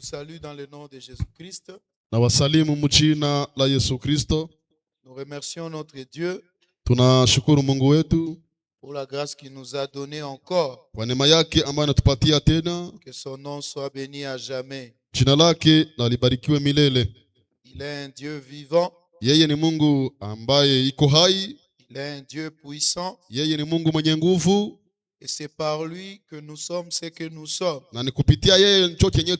vous salue dans le nom de Jésus-Christ. Na wasalimu mjina la Yesu Kristo. Nous remercions notre Dieu Tunashukuru Mungu wetu pour la grâce qu'il nous a donnée encore. kwa neema yake ambayo anatupatia tena. Que son nom soit béni à jamais. Jina lake na libarikiwe milele. Il est un Dieu vivant. Yeye ni Mungu ambaye iko hai. Il est un Dieu puissant. Yeye ni Mungu mwenye nguvu. Et c'est par lui que nous sommes ce que nous sommes. Na ni kupitia yeye ndicho chenye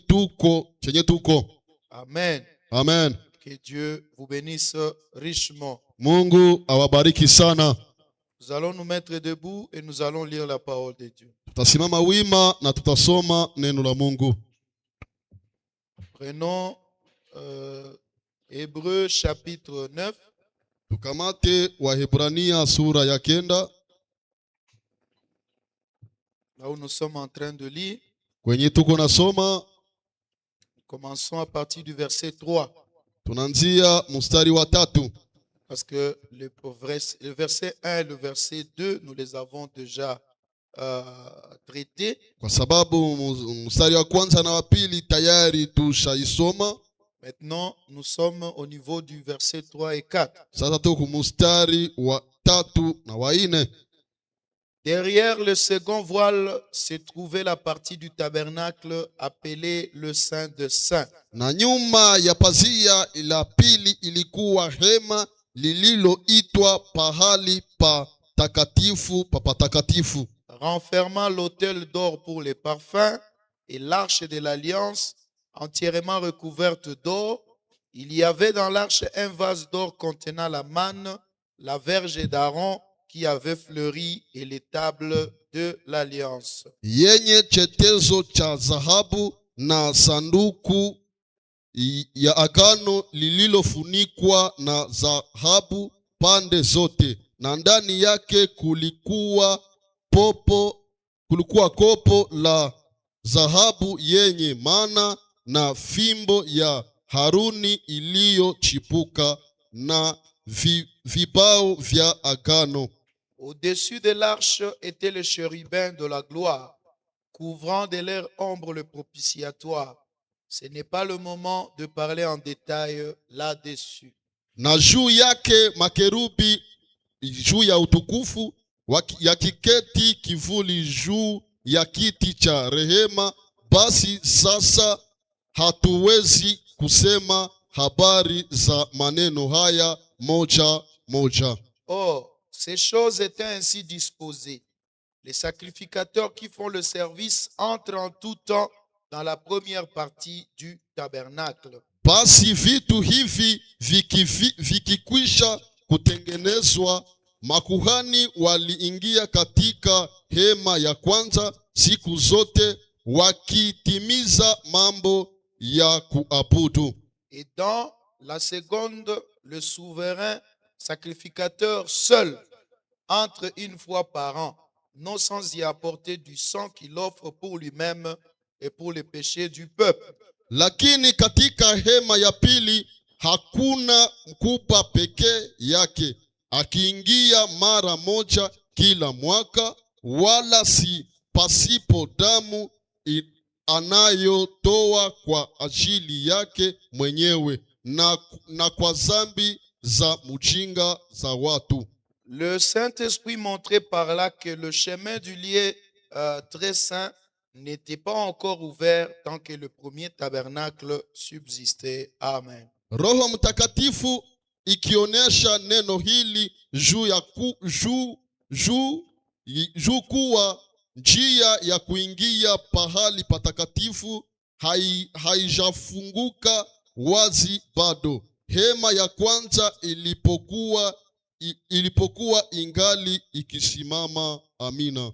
tuko. Amen. Amen. Que Dieu vous bénisse richement. Mungu awabariki sana. Nous allons nous mettre debout et nous allons lire la parole de Dieu. Tutasimama wima na tutasoma neno la Mungu. Prenons Hébreux chapitre 9. Tukamate Wahebrania sura ya 9. Là où nous sommes en train de lire. Kwenye tuko nasoma. Commençons à partir du verset 3. Tunaanzia mstari wa 3. Parce que le verset 1 et le verset 2, nous les avons déjà traités. Kwa sababu mstari wa kwanza na wa pili tayari tushaisoma. Maintenant, nous sommes au niveau du verset 3 et 4. Sasa tuko mstari wa 3 na wa 4. Derrière le second voile se trouvait la partie du tabernacle appelée le Saint de Saints. Na nyuma ya pazia la pili ilikuwa hema lililoitwa pahali pa takatifu pa patakatifu, renfermant l'autel d'or pour les parfums et l'arche de l'alliance entièrement recouverte d'or. Il y avait dans l'arche un vase d'or contenant la manne, la verge d'Aaron qui avait fleuri et les tables de l'alliance. Yenye chetezo cha zahabu na sanduku ya agano lililofunikwa na zahabu pande zote, na ndani yake kulikuwa kopo la zahabu yenye mana na fimbo ya Haruni iliyochipuka na vibao vya agano. Au-dessus de l'arche était le chérubin de la gloire, couvrant de leur ombre le propitiatoire. Ce n'est pas le moment de parler en détail là-dessus. Na juu yake makerubi juu ya utukufu yakiketi kivuli juu ya kiti cha rehema. Basi sasa hatuwezi kusema habari za maneno haya moja moja. Or, ces choses étaient ainsi disposées. Les sacrificateurs qui font le service entrent en tout temps dans la première partie du tabernacle. Basi vitu hivi vikikwisha kutengenezwa, makuhani waliingia katika hema ya kwanza siku zote wakitimiza mambo ya kuabudu. Et dans la seconde, le souverain sacrificateur seul entre une fois par an, non sans y apporter du sang qu'il offre pour lui-même et pour les péchés du peuple. Lakini katika hema ya pili hakuna mkubwa pekee yake, akiingia mara moja kila mwaka, wala si pasipo damu anayotoa kwa ajili yake mwenyewe na kwa dhambi za mjinga za watu. Le Saint-Esprit montrait par là que le chemin du lieu très saint n'était pas encore ouvert tant que le premier tabernacle subsistait. Amen. Roho Mtakatifu ikionyesha neno hili juu kuwa njia ya kuingia pahali patakatifu haijafunguka wazi bado. Hema ya kwanza ilipokuwa ingali ikisimama. Amina.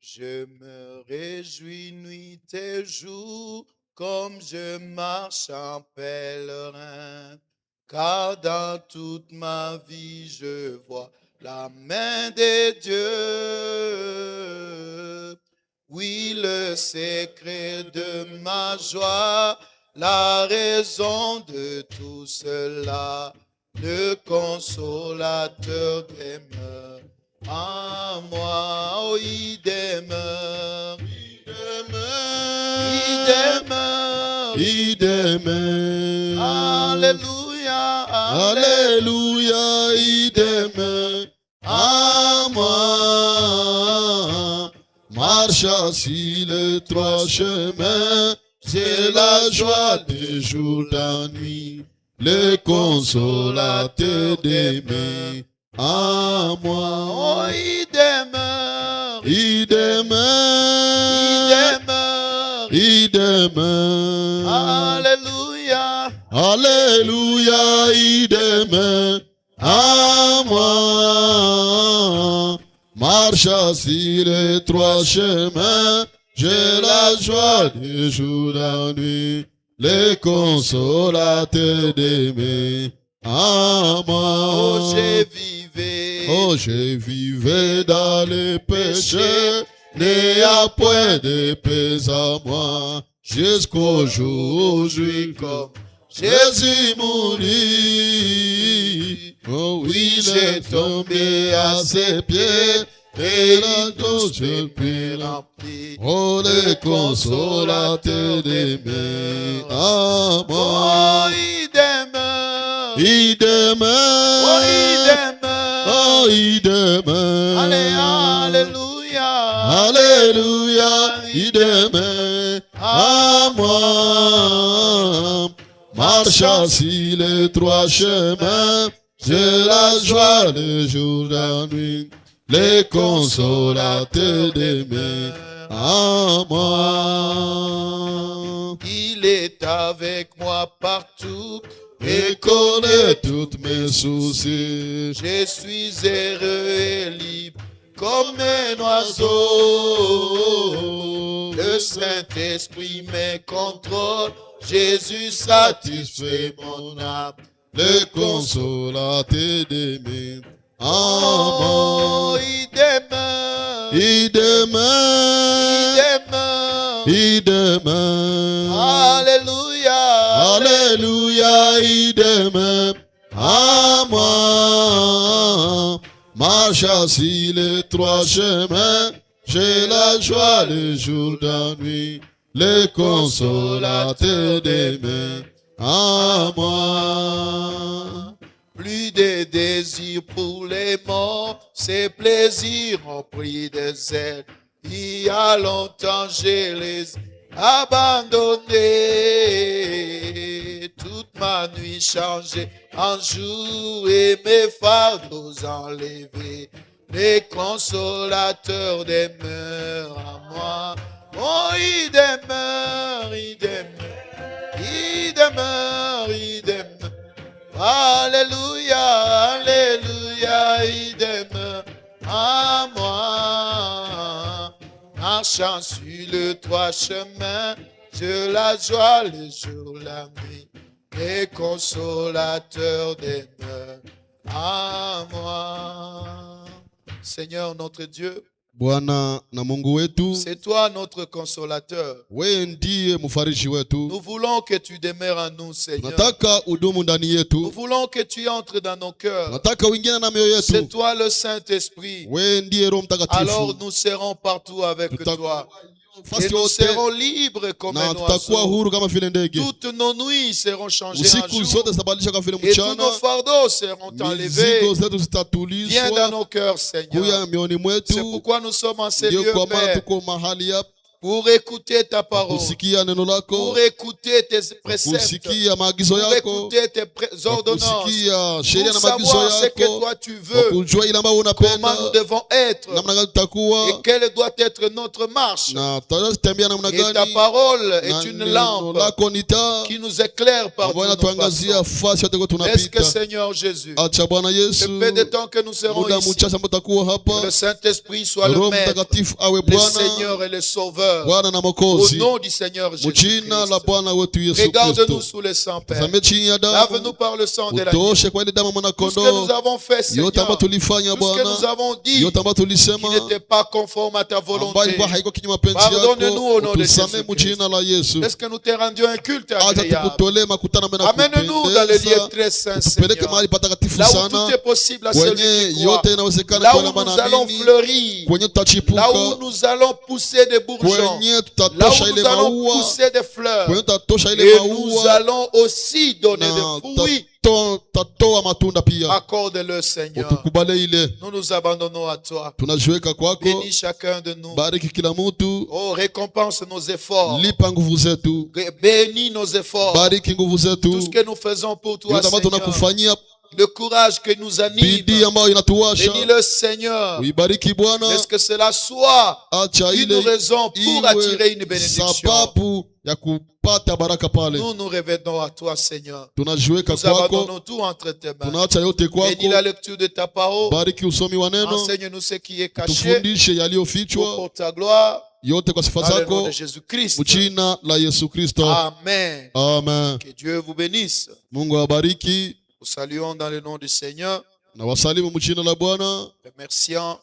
Je me réjouis nuit et jour comme je marche en pèlerin, car dans toute ma vie je vois la main de Dieu. Oui, le secret de ma joie, la raison de tout cela, le consolateur demeure en moi. Oh, il demeure, il demeure, il demeure, ideme. Alléluia, Alléluia, ideme. À moi, marche sur les trois chemins, c'est la joie des jours, la nuit, le consolateur d'aimer. À Oh, moi, il demeure, il demeure, il demeure. Alléluia, Alléluia, il demeure. À moi, marche sur les trois chemins, j'ai la joie du jour, la nuit, les consolateurs d'aimer. À moi, oh, j'ai vivé, oh, je vivais dans les péchés, n'y a point de paix à moi, jusqu'au jour où je comme Jésus mourit. Oh oui, j'ai tombé à ses pieds, et la douce paix rempli. oh, les consolateurs d'aimer. À Oh, moi, il demeure, il oh, il demeure, demeure. oh, il demeure. Allez, alléluia, Alléluia, il demeure. À moi, marche sur les trois chemins, j'ai la joie le jour, la nuit, les consolateurs d'aimer. À moi, Il est avec moi partout et connaît toutes mes soucis. je suis heureux et libre comme un oiseau. Le Saint-Esprit me contrôle, Jésus satisfait mon âme. Les consolateurs d'aimer. À Oh, moi, il demeure, il demeure, il demeure. Alléluia, Alléluia, il demeure. À moi, marche sur les trois chemins, j'ai la joie le jour, la nuit, les consolateurs d'aimer. À moi, Plus de désir pour les morts, ces plaisirs ont pris des ailes. Il y a longtemps, je les abandonnés. Toute ma nuit changée en jour et mes fardeaux enlevés. Les consolateurs demeurent à moi. Oh, il demeure, il demeure, il demeure, il demeure. Alléluia, alléluia, il demeure à moi. Marchant sur le trois chemins, je la joie le jour, la nuit. Les consolateurs demeurent à moi. Seigneur notre Dieu, Bwana na Mungu wetu, c'est toi notre consolateur. wewe ndiye mfariji wetu. Nous voulons que tu demeures en nous, Seigneur. Nataka udumu ndani Nous yetu, voulons que tu entres dans nos cœurs. nataka uingie na mioyo C'est yetu. toi le Saint-Esprit. Wewe ndiye Roho Alors Mtakatifu. nous serons partout avec toi. Et Fasi nous yote serons libres comme na un tutakuwa oiseau. huru kama vile ndege. Toutes nos nuits seront changées en Usiku zote jour. zitabadilishwa kama vile Et tous mchana. nos fardeaux seront enlevés. Mizigo zetu Viens dans zitatulizwa nos cœurs, kuya Seigneur. mioni C'est mwetu. pourquoi nous sommes en ces Ndio lieux, kwa maana Père, tuko mahali hapa pour écouter ta parole, kusikia neno lako, pour écouter tes préceptes, kusikia maagizo pour yako, écouter tes ordonnances, kusikia sheria pour na maagizo savoir ce que yako, toi tu veux, kujua ile ambayo unapenda, comment nous devons être namna gani et tutakuwa quelle doit être notre marche. na tutatembea namna Et ta gani. parole Na est une neno lampe lako ni taa qui nous éclaire partout ambayo où nous inatuangazia passons. fasi yote kwa Est-ce que tunapita. Seigneur Jésus, Acha Bwana le Yesu, peu de temps que nous serons muda ici, mchache ambao tutakuwa que hapa, le Saint-Esprit soit le Roho Maître, Mtakatifu awe le Bwana, Seigneur et le Sauveur. Bwana na Au Mwokozi, nom du Seigneur mjina la Jésus-Christ. Bwana wetu Yesu Regarde-nous Kristo. sous le sang, Père. Tazame chini ya Lave-nous damu, par le sang de l'agneau. utoshe kwa ile damu ya mwana Tout ce que nous kondoo. avons fait, Seigneur, Yote ambayo tulifanya tout ce que nous Bwana, avons dit, yote ambayo qui tulisema n'était pas conforme à ta ambayo volonté. ilikuwa haiko kinyume mapenzi Pardonne-nous au nom yako, de utusamee Jésus-Christ. mjina la Yesu. Est-ce que nous te rendions un culte Acha agréable? tukutolee makutano ambayo Amène-nous dans les lieux yanakupendeza, très saints, tupeleke Seigneur. mahali patakatifu Là où sana, tout est possible à celui kwenye qui croit. yote inawezekana Là kwa où yule nous allons anaamini, fleurir. kwenye Là tutachipuka, où nous allons pousser des bourgeons. là où tutatosha ile nous allons maua, pousser des fleurs, kwenye tutatosha ile et nous maua allons aussi donner na des fruits. tutatoa matunda pia. Accorde-le, Seigneur. Utukubale ile, Nous nous abandonnons à toi. tunajiweka kwako. Bénis chacun de nous. Bariki kila mtu, Oh, récompense nos efforts. lipa nguvu zetu, Bénis nos efforts. bariki nguvu Tout ce zetu, que nous faisons pour toi, yote ambayo Seigneur. tunakufanyia, Le courage que nous anime. bidii ambayo inatuwasha. Bénis le Seigneur. Uibariki Bwana, Laisse que cela soit acha une ile raison pour attirer une iwe bénédiction. sababu ya kupata baraka pale. Nous nous revenons à toi, Seigneur. Tunajiweka Nous kwako, abandonnons tout entre tes mains. tunaacha yote Bénis kwako. la lecture de ta parole. Bariki usomi wa neno, Enseigne-nous ce qui est caché tufundishe yaliyofichwa pour ta gloire. yote kwa sifa Dans le nom zako, de Jésus-Christ. mjina la Yesu Kristo. Amen. Amen. Que Dieu vous bénisse. Mungu awabariki. Nous saluons dans le nom du Seigneur, Na wasalimu mjina la Bwana, remerciant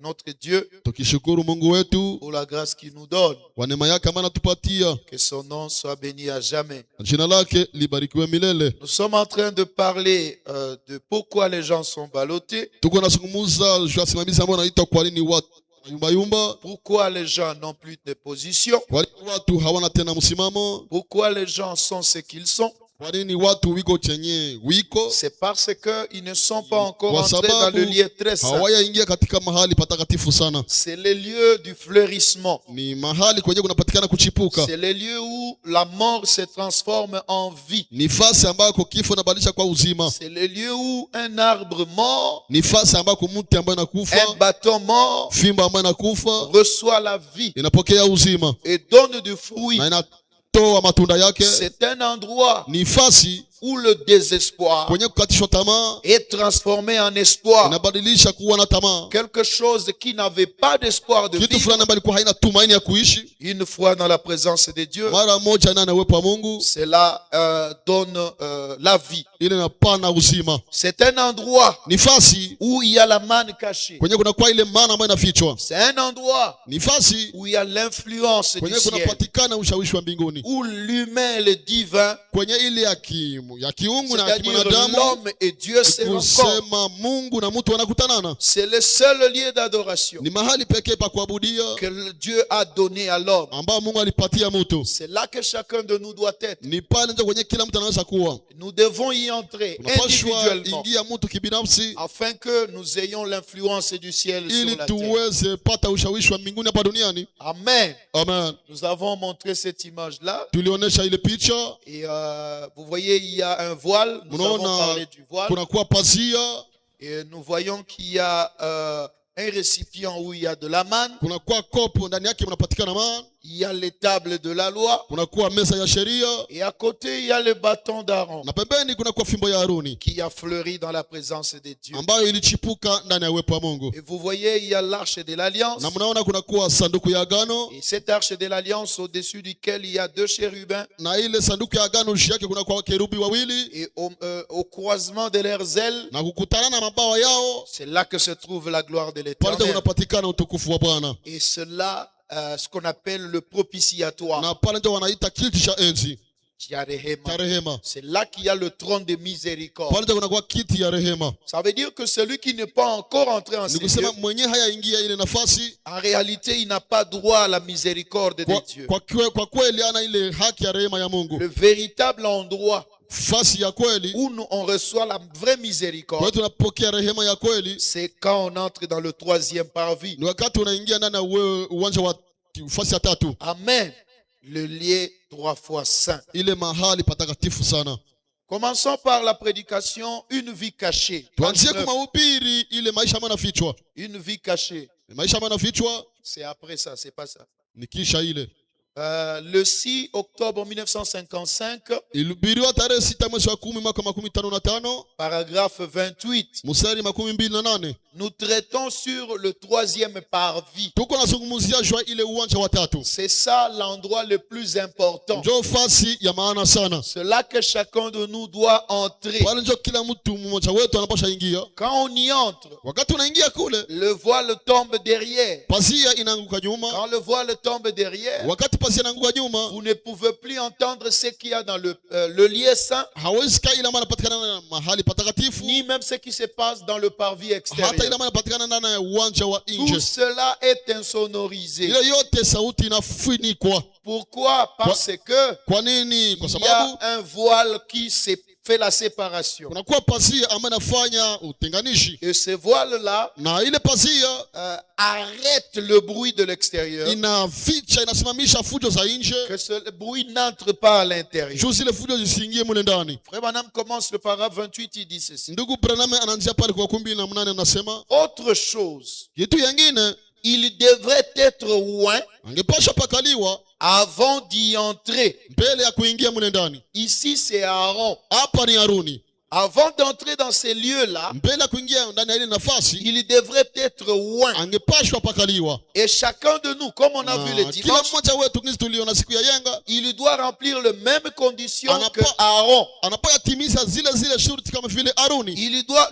notre Dieu tukishukuru Mungu wetu pour la grâce qu'il nous donne. kwa neema yake ambayo anatupatia. Que son nom soit béni à jamais. Jina lake libarikiwe milele. Nous sommes en train de parler de pourquoi les gens sont ballottés, Tuko nazungumza juu ya simamizi ambao naita kwa nini watu yumbayumba, pourquoi les gens n'ont plus de position, kwa nini watu hawana tena msimamo, pourquoi les gens sont ce qu'ils sont. kwa nini watu wiko chenye wiko. C'est parce qu'ils ne sont pas encore Kwa entrés dans sababu le lieu très saint. hawayaingia katika mahali patakatifu sana. C'est le lieu du fleurissement. Ni mahali kwenye kunapatikana kuchipuka. C'est le lieu où la mort se transforme en vie. Ni fasi ambako kifo inabadilisha kwa uzima. C'est le lieu où un arbre mort, Ni fasi ambako mti ambaye inakufa, un bâton mort, fimba ambayo inakufa reçoit la vie inapokea uzima et donne du fruit. na inatoa matunda yake. C'est un endroit Ni fasi où le désespoir kwenye kukatishwa tamaa est transformé en espoir. inabadilisha kuwa na tamaa. Quelque chose qui n'avait pas d'espoir de Kitu vivre, fulani ambayo ilikuwa haina tumaini ya kuishi, une fois dans la présence de Dieu, mara moja ndani ya uwepo wa Mungu, cela donne la vie. ile inapana uzima. C'est un endroit Ni fasi où il y a la manne cachée. kwenye kunakuwa ile mana ambayo inafichwa. C'est un endroit Ni fasi où il y a l'influence du kwenye ciel, kunapatikana ushawishi wa mbinguni, où l'humain et le divin, kwenye ile ya kiungu na ya c'est-à-dire kimanadamu, l'homme et Dieu se rencontrent. kusema Mungu na mtu wanakutanana. C'est le seul lieu d'adoration Ni mahali pekee pa kuabudia que Dieu a donné à l'homme. ambao Mungu alipatia mtu. C'est là que chacun de nous doit être. Ni pale ndio kwenye kila mtu anaweza kuwa. Nous devons y entrer Unapashwa individuellement ingia mtu kibinafsi afin que nous ayons l'influence du ciel ili sur la terre. tuweze pata ushawishi wa mbinguni hapa duniani. Amen. Amen. Nous avons montré cette image-là. Tulionyesha ile picha, Et vous voyez, il y a un voile. Nous avons unaona parlé du voile. kunakuwa pazia, Et nous voyons qu'il y a un récipient où il y a de la manne. kunakuwa kopo ndani yake mnapatikana maana, Il y a les tables de la loi. kunakuwa meza ya sheria, Et à côté, il y a le bâton d'Aaron na pembeni kunakuwa fimbo ya Haruni qui a fleuri dans la présence de Dieu. ambayo ilichipuka ndani ya uwepo wa Mungu. Et vous voyez, il y a l'arche de l'alliance. Na mnaona kunakuwa sanduku ya agano, Et cette arche de l'alliance au-dessus duquel il y a deux chérubins. na ile sanduku ya agano juu yake kunakuwa kerubi wawili, Et au croisement de leurs ailes, na kukutana na mabawa yao, c'est là que se trouve la gloire de pale ndio l'Éternel. kunapatikana utukufu wa Bwana, Et cela, ce qu'on appelle le propitiatoire. na pale ndio wanaita kiti cha enzi cha Tiarehema. rehema. C'est là qu'il y a le trône de miséricorde. Pale ndio kunakuwa kiti ya rehema. Ça veut dire que celui qui n'est pas encore entré en Ni ces kusema lieux, mwenye hayaingia ile nafasi, en réalité, il n'a pas droit à la miséricorde de Dieu. kwa kweli ana ile haki ya rehema ya Mungu. Le véritable endroit Fasi ya kweli où on reçoit la vraie kwa miséricorde, tunapokea rehema ya kweli c'est quand on entre dans le troisième parvis. ni wakati unaingia ndani ya uwanja wa fasi ya tatu, Amen. Le lieu 3 fois saint. ile mahali patakatifu sana. Commençons par la prédication, une vie cachée. Tuanzie 29. kwa mahubiri ile maisha ambayo yanafichwa. Une vie cachée. Maisha ambayo yanafichwa C'est après ça, c'est pas ça. ni kisha ile. Le 6 octobre 1955, Ilihubiriwa tarehe 6 mwezi wa 10 mwaka 2015, paragraphe 28. mstari 28. Nous traitons sur le troisième parvis. Tuko nazungumzia juu ile uwanja wa tatu. C'est ça l'endroit le plus important. Ndio fasi ya maana sana. C'est là que chacun de nous doit entrer. Pale ndio kila mtu mmoja wetu anapaswa ingia. Quand on y entre, Wakati unaingia kule, le voile tombe derrière. pazia inaanguka nyuma. Quand le voile tombe derrière, Wakati pazia inaanguka nyuma, vous ne pouvez plus entendre ce qu'il y a dans le lieu saint, hawezi sikia ile ambayo inapatikana mahali patakatifu, ni même ce qui se passe dans le parvis hata ile extérieur. ambayo inapatikana ndani ya uwanja wa Tout nje. cela est insonorisé. Ile yote sauti inafunikwa. Pourquoi? Parce que Kwa nini? Kwa il y sababu a un voile qui fait la séparation. kunakuwa pazia ambayo inafanya utenganishi, Et ce voile-là na ile pazia arrête le bruit de l'extérieur, inaficha, inasimamisha fujo za nje, que ce bruit n'entre pas à l'intérieur. juu zile fujo zisiingie mule ndani. Frère Branham commence le paragraphe 28, il dit ceci. Ndugu Branham anaanzia pale kwa 18 anasema Autre chose, kitu yengine, il devrait être loin angepasha pakaliwa avant d'y entrer. mbele ya kuingia mule ndani. Ici, c'est Aaron. Hapa ni Haruni. Avant d'entrer dans ces lieux-là, Mbele ya kuingia ndani ya ile nafasi il devrait être loin. angepashwa pakaliwa. Et chacun de nous, comme on a vu le Na kila dimanche, mmoja wetu Kristo tuliona siku ya yenga il doit remplir les mêmes conditions Anapa- que Aaron. anapaya timiza zile shurti kama vile Haruni.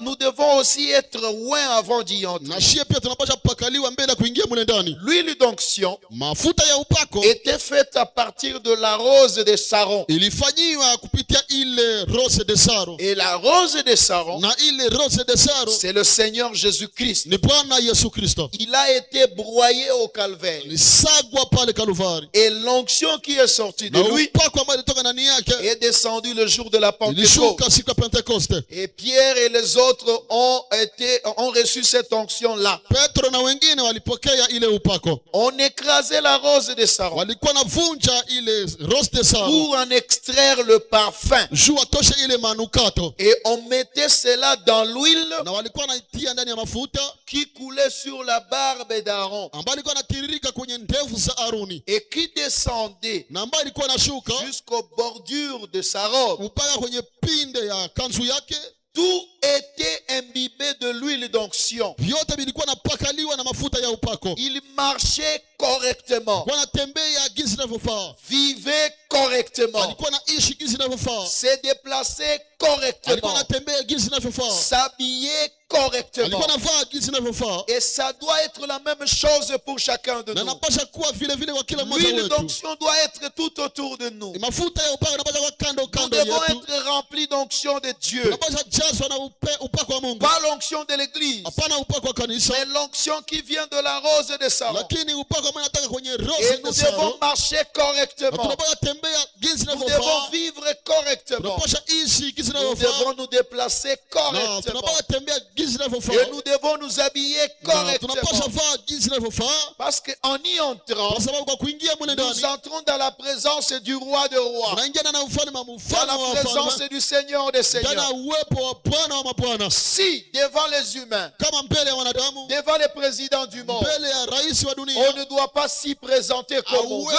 Nous devons aussi être loin avant d'y entrer. Na shie pia tunapasha pakaliwa mbele ya kuingia mule ndani. L'huile d'onction Mafuta ya upako était faite à partir de la rose de Saron. ilifanyiwa kupitia ile rose de Saro, Et la rose de Saron, na ile rose de Saro c'est le Seigneur Jésus-Christ. ni Bwana Yesu Kristo. Il a été broyé au calvaire. Lisagwa pale Kaluvari, Et l'onction qui est sortie de na lui upako ambao ilitoka ndani yake est descendue le jour de la Pentecôte. ilishuka siku ya Pentekoste. Et Pierre et les autres ont reçu cette onction-là. Petro na wengine walipokea ile upako, On écrasait la rose de Saron walikuwa navunja ile rose de Saro pour en extraire le parfum. juu atoshe ile manukato, Et on mettait cela dans l'huile na walikuwa naitia ndani ya mafuta qui coulait sur la barbe d'Aaron ambayo ilikuwa natiririka kwenye ndevu za Haruni, et qui descendait na ambayo ilikuwa nashuka jusqu'aux bordures de sa robe. mpaka kwenye pinde ya kanzu yake. Tout était imbibé de l'huile d'onction. Vyote vilikuwa napakaliwa na mafuta ya upako. Il marchait correctement, Wanatembea jinsi inavyofaa, vivait correctement, alikuwa naishi jinsi inavyofaa, se déplaçait alikuwa correctement, anatembea jinsi inavyofaa, s'habillait alikuwa correctement. anavaa jinsi inavyofaa. Et ça doit être la même chose pour chacun de Na nous. napasha kuwa vile vile kwa kila mmoja L'huile wetu. d'onction doit être tout autour de nous. Mafuta ya upako napasha kuwa kando Nous kando devons yetu. être remplis d'onction de Dieu. Tunapasha jazwa na upako wa Mungu, Pas l'onction de l'église, hapana upako wa kanisa, mais l'onction qui vient de la rose de Saron. lakini upako ambao unatoka kwenye rose Et ya nous Saro. devons marcher Na correctement. tunapasha tembea jinsi Nous devons inavyofaa, vivre correctement. tunapasha ishi jinsi Nous inavyofaa, devons nous déplacer na correctement. tunapasha tembea jinsi inavyofaa, Et nous devons nous habiller na tunapasha correctement. vaa jinsi inavyofaa, Parce qu'en y entrant, kwa sababu kwa kuingia mule nous ndani entrons dans la présence du roi de rois, unaingia ndani ya ufalme wa dans mfalme la wa présence wafalme, du Seigneur des ndani ya seigneurs. uwepo wa Bwana wa mabwana. Si, devant les humains, Kama mbele ya wanadamu, devant les présidents du monde, mbele ya rais wa on dunia, ne doit pas s'y présenter comme on veut.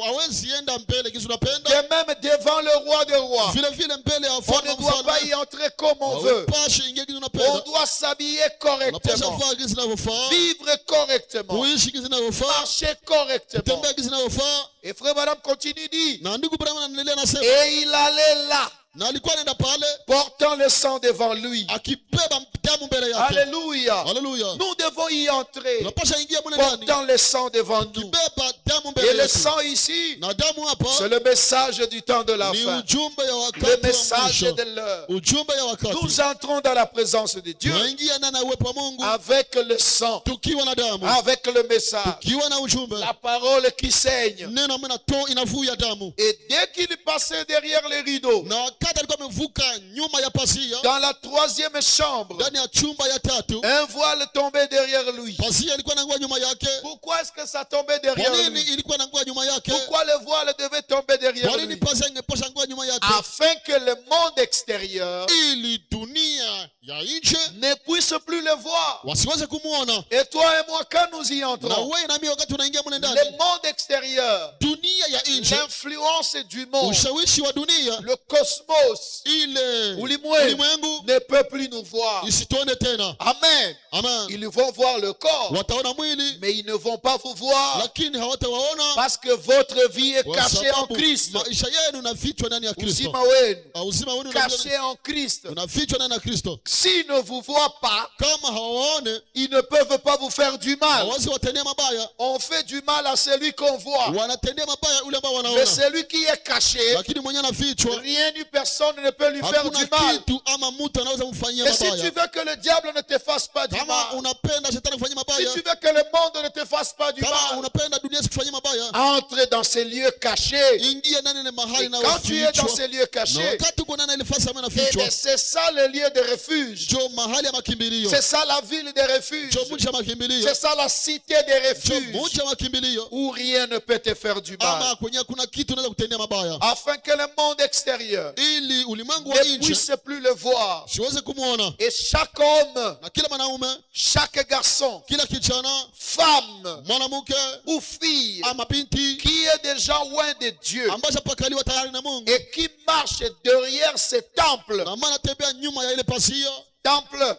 hawezi enda mbele jinsi unapenda, Et même devant le roi de rois, vile vile mbele ya on wafalme ne wa doit pas mfalme, y entrer comme on veut. haupashi ingia jinsi On unapenda, doit s'habiller unapasha correctement, vaa jinsi inavyofaa, vivre correctement, kuishi jinsi inavyofaa, marcher correctement. kutembea jinsi inavyofaa. Et frère Madame continue dit, Na ndugu Branham anaendelea anasema, et il allait là, na alikuwa anaenda pale portant le sang devant lui. akibeba damu mbele yake. Alléluia. Haleluya, Nous devons y entrer, tunapasha ingia mule ndani portant le sang devant nous. kibeba damu Et mbele le yetu, sang ici, na damu hapa c'est le message du temps de la ni fin, ujumbe ya le wakati wa message mwisho, de l'heure. ujumbe ya wakati. Nous entrons dans la présence de Dieu Tunaingia ndani ya uwepo wa Mungu avec le sang, tukiwa na damu, avec le message, tukiwa na ujumbe, la parole qui saigne. neno ambalo linatoa inavuja damu. Et dès qu'il passait derrière les rideaux, Na wakati alikuwa amevuka nyuma ya pazia dans la troisième chambre, ndani ya chumba ya tatu, un voile tombait derrière lui. pazia ilikuwa inaangua nyuma yake. Pourquoi est-ce que ça tombait Kwa derrière nini lui? ilikuwa inaangua nyuma yake? Pourquoi le voile devait tomber derrière Kwa nini lui? pazia ingepasha angua nyuma yake? Afin que le monde extérieur Ili dunia ya nje ne puisse plus le voir. wasiweze kumuona. Et toi et moi, quand nous y Na entrons, wewe na mimi wakati tunaingia mle ndani, le monde extérieur, dunia ya nje, l'influence du monde, ushawishi wa dunia, le cosmos, ile ulimwengu, ulimwengu ne peut plus nous voir. isituone tena. Amen. Amen. Ils vont voir le corps, Wataona mwili mais ils ne vont pas vous voir lakini hawatawaona, parce que votre vie est kwa cachée en sababu Christ. maisha yenu nafichwa ndani ya Kristo. Uzima wenu Uzima wenu caché en Christ. unafichwa ndani ya Kristo. S'ils ne vous voient pas, Kama kama hawaone ils ne peuvent pas vous faire du mal. hawezi watendea mabaya, On fait du mal à celui qu'on voit. wanatendea mabaya ule ambao Mais wanaona, celui qui est caché, lakini mwenye anafichwa rien ni personne ne peut lui faire hakuna du mal. kitu ama mtu anaweza kumfanyia Et si tu mabaya. veux que le diable ne te fasse pas du Kama mal, unapenda shetani kufanyia si mabaya, tu veux que le monde ne te fasse pas du kama mal, unapenda dunia sikufanyia mabaya, entre dans ces lieux cachés. ingia ndani ya mahali Et na quand tu es dans ufichwa. ces lieux Na cachés, wakati uko ndani ya ile fasi ambayo eh inafichwa, bien, c'est ça le lieu de refuge. ndio mahali ya makimbilio, C'est ça la ville de refuge. ndio mji wa makimbilio, C'est ça la cité de ndio refuge mji wa makimbilio, où rien ne peut te faire du mal. ama kwenye kuna kitu unaweza kutendea mabaya, Afin que le monde extérieur ili ulimwengu wa ne nje puisse plus le voir. siweze kumwona. Et chaque homme, Na kila mwanaume, chaque garçon, kila kijana, femme mwanamke ou fille ama binti qui est déjà loin de Dieu ambaye shapakaliwa tayari na Mungu, et qui marche derrière ce temple, na maana anatembea nyuma ya ile pasia temple,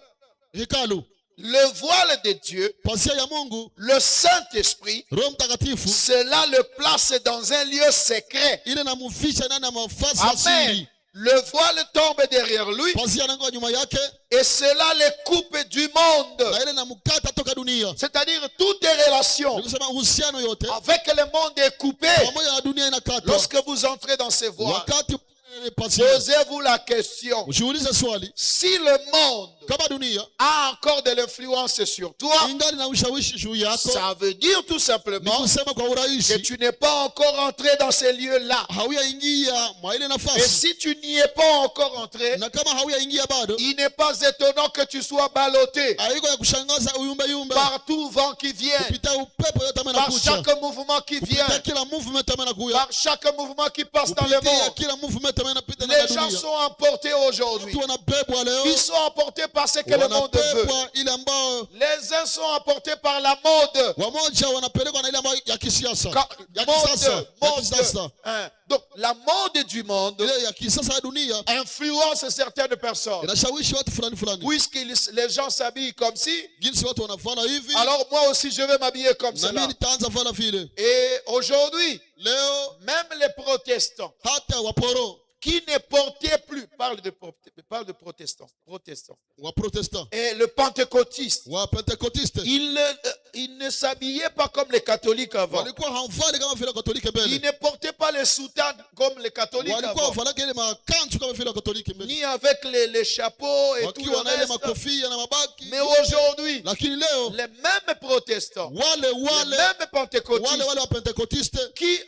hekalu, le voile de Dieu, pasia ya Mungu, le Saint-Esprit, Roho Mtakatifu, cela le place dans un lieu secret. ile namufisha ndani ya mafasi ya Amen. siri. Le voile tombe derrière lui Pasia nangoa nyuma yake, et cela le coupe du monde. na ile namukata toka dunia. C'est-à-dire toutes les relations Nikusema uhusiano yote avec le monde est coupé. pamoja na dunia inakatwa. Lorsque vous entrez dans ces voiles, Wakati ile pasia, posez-vous la question. ujiulize swali, Si le monde kama dunia a encore de l'influence sur toi, ingali na ushawishi juu yako, ça veut dire tout ni simplement kusema kwa que urahisi tu n'es pas encore entré dans ces lieux-là. hauyaingia mwa ile Et nafasi, si tu n'y es pas encore entré, na kama hauyaingia bado, il n'est pas étonnant que tu sois ballotté haiko ya kushangaza uyumbe yumbe par tout vent qui vient, kupita upepo yote ambayo par inakuja, chaque mouvement qui vient, kupita kila movement ambayo inakuja, par chaque mouvement qui passe dans le kupitia monde. kila movement ambayo inapita ndani ya Les gens dunia. sont emportés aujourd'hui. Watu wanabebwa leo, Ils sont emportés par ce que le monde veut. wanabebwa ile ambao Les uns sont emportés par la mode. wamoja wanapelekwa na ile ambayo ya kisiasa, ya Mode, kisasa, ya kisasa, mode. Hein. Donc la mode du monde ile ya kisasa ya dunia influence certaines personnes. inashawishi watu fulani fulani, Puisque les gens s'habillent comme si, jinsi watu wanafanya hivi, alors moi aussi je vais m'habiller comme na mimi cela. nitaanza fanya vile. Et aujourd'hui, Leo même les protestants hata waporo qui ne portaient plus, parle de protestants, wa protestant et le pentecôtiste, wa pentekotiste ils ne s'habillaient pas comme les catholiques avant. walikuwa hawafali kama vile katoliki Ils mbele, ne portaient pas les soutanes comme les catholiques walikuwa avant. wafalaka ile makanzu kama vile katoliki mbele, Ni avec les chapeaux et tout le wakiwa na ile reste. makofia na mabaki. Mais aujourd'hui, Lakini leo les mêmes protestants, wale les wale mêmes pentecôtistes wale wa pentekotiste qui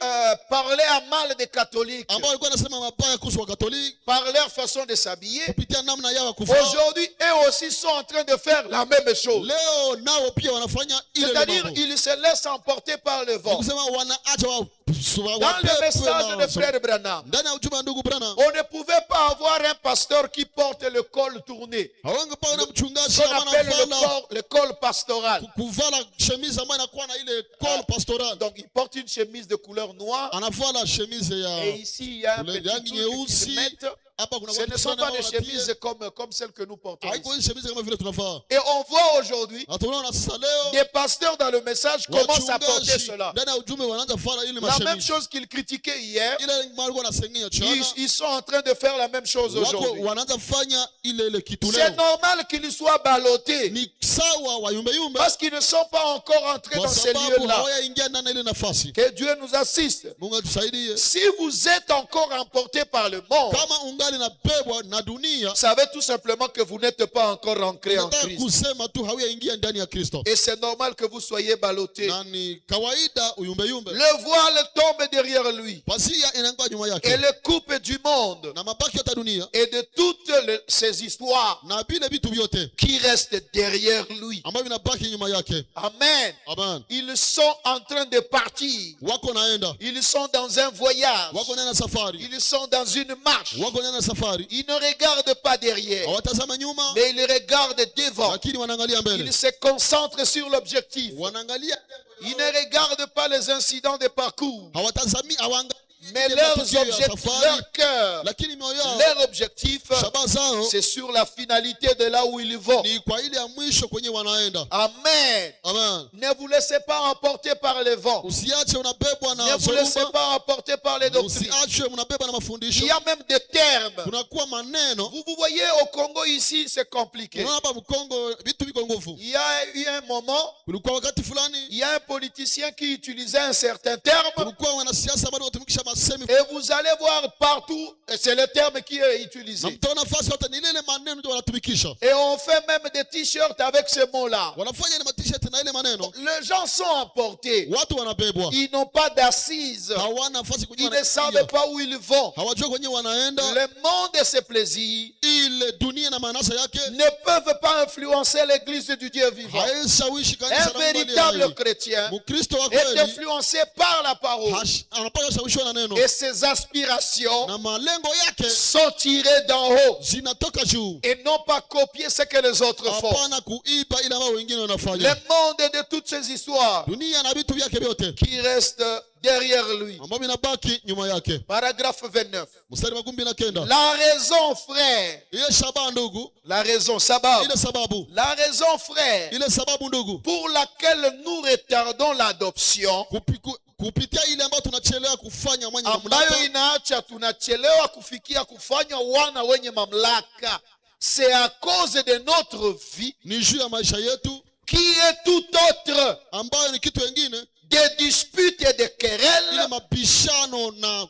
parlaient à mal des catholiques ambao walikuwa wanasema mabaya kuhusu wa katoliki par leur façon de s'habiller, kupitia namna yao ya kuvaa, aujourd'hui, eux aussi sont en train de faire la même chose. leo nao pia wanafanya ile ile C'est-à-dire, mambo. ils se laissent emporter par le Ni vent. kusema wanaacha Dans le message de frère Branham, ndani ya ujumbe wa ndugu Branham, on ne pouvait pas avoir un pasteur qui porte le col tourné, hawangekuwa na mchungaji ce qu'on ambaye appelle anavala le col pastoral. kuvala chemise ambayo inakuwa na ile col pastoral, Donc, il porte une chemise de couleur noire. anavala chemise Et ya ici, il y a un Kule petit rangi truc nyeusi. qu'ils mettent. hapa kuna Ce watu ne sont fulani pas des ambao wanatia- chemises comme celles que nous portons haiko ici. hii chemise kama vile tunavaa, Et on voit aujourd'hui na tunaona sasa leo des pasteurs dans le message commencent à porter wachungaji cela. ndani ya ujumbe wanaanza fara ile La même mashemise chose qu'ils critiquaient hier, ile walikuwa wanasengenya chana, ils sont en train de faire la même chose wako aujourd'hui. wanaanza fanya ile ile kitu C'est leo. normal qu'ils soient ballottés Ni sawa wayumbe yumbe parce qu'ils ne sont pas encore entrés kwa dans ces sababu lieux-là. hawayaingia ndani ya ile nafasi. Que Dieu nous assiste. Mungu atusaidie. Si vous êtes encore emportés par le monde, Kama ungali na bebwa na dunia, ça veut tout simplement que vous n'êtes pas encore ancrés en nataka Christ. kusema tu hauyaingia ndani ya Kristo, Et c'est normal que vous soyez ballottés. na ni kawaida uyumbe yumbe. Le voile tombe derrière lui Pasia inakuwa nyuma et yake le coupe du monde na mabaki ya dunia et de toutes ces histoires na vile vitu vyote qui restent derrière lui. ambavyo vinabaki nyuma yake. Amen. Amen. Ils sont en train de partir. Wako naenda, Ils sont dans un voyage. wako naenda safari, Ils sont dans une marche. wako naenda safari, Ils ne regardent pas derrière, hawatazama nyuma, mais ils regardent devant. lakini wanaangalia mbele, Ils se concentrent sur l'objectif. wanaangalia, Ils ne regardent pas les incidents de parcours. hawatazami, hawaangalii Mais ile leurs matukio ya objectifs, safari, leur cœur, lakini mioyo yao leur objectif, shaba zao c'est sur la finalité de là où ils vont. ni kwa ile ya mwisho kwenye wanaenda. Amen. Amen. Ne vous laissez pas emporter par les vents. Usiache unabebwa Ne na vous laissez zoruba, pas emporter par les doctrines. usiache unabebwa na Il mafundisho. y a même des termes. Kunakuwa maneno. Vous voyez, au Congo ici, c'est compliqué. Unaona hapa Mkongo vitu viko nguvu. Il y a eu un moment, Kulikuwa wakati fulani, il y a un politicien qui utilisait un certain terme. kulikuwa wanasiasa bado watumikisha masemi. Et vous allez voir partout, et c'est le terme qui est Na utilisé. mtaona nafasi yote ni ile maneno ndio wanatumikisha. Et on fait même des t-shirts avec ce mot-là. Wanafanya ile t-shirt na ile maneno. Les gens sont emportés. Watu wanabebwa. Ils n'ont pas d'assises. Hawana nafasi kwenye Ils ne savent wanaenda. pas où ils vont. Hawajua kwenye wanaenda. Le monde et ses plaisirs Ile dunia na manasa yake ne peuvent pas influencer l'église du Dieu vivant. haishawishi kanisa Un la Mungu aliye véritable hai. chrétien Mkristo wa est kweli influencé par la parole. anapaswa shawishwa na neno Et ses aspirations na malengo yake sont tirées d'en haut zinatoka juu, et non pas copier ce que les autres font. hapana kuiba ile ambayo wengine Le wanafanya. monde et de toutes ces histoires Dunia na vitu vyake vyote qui restent derrière lui. ambavyo vinabaki nyuma yake. Paragraphe 29. Mstari wa 19. La raison, frère, Ile shaba ndugu, la raison, sabab, ile sababu, la raison, frère, ile sababu ndugu, pour laquelle nous retardons l'adoption, kupitia ile ambayo tunachelewa kufanya mwenye ambayo mamlaka, inaacha tunachelewa kufikia kufanywa wana wenye mamlaka, c'est à cause de notre vie ni juu ya maisha yetu qui est tout autre, ambayo ni kitu wengine, des disputes et des querelles ile mabishano na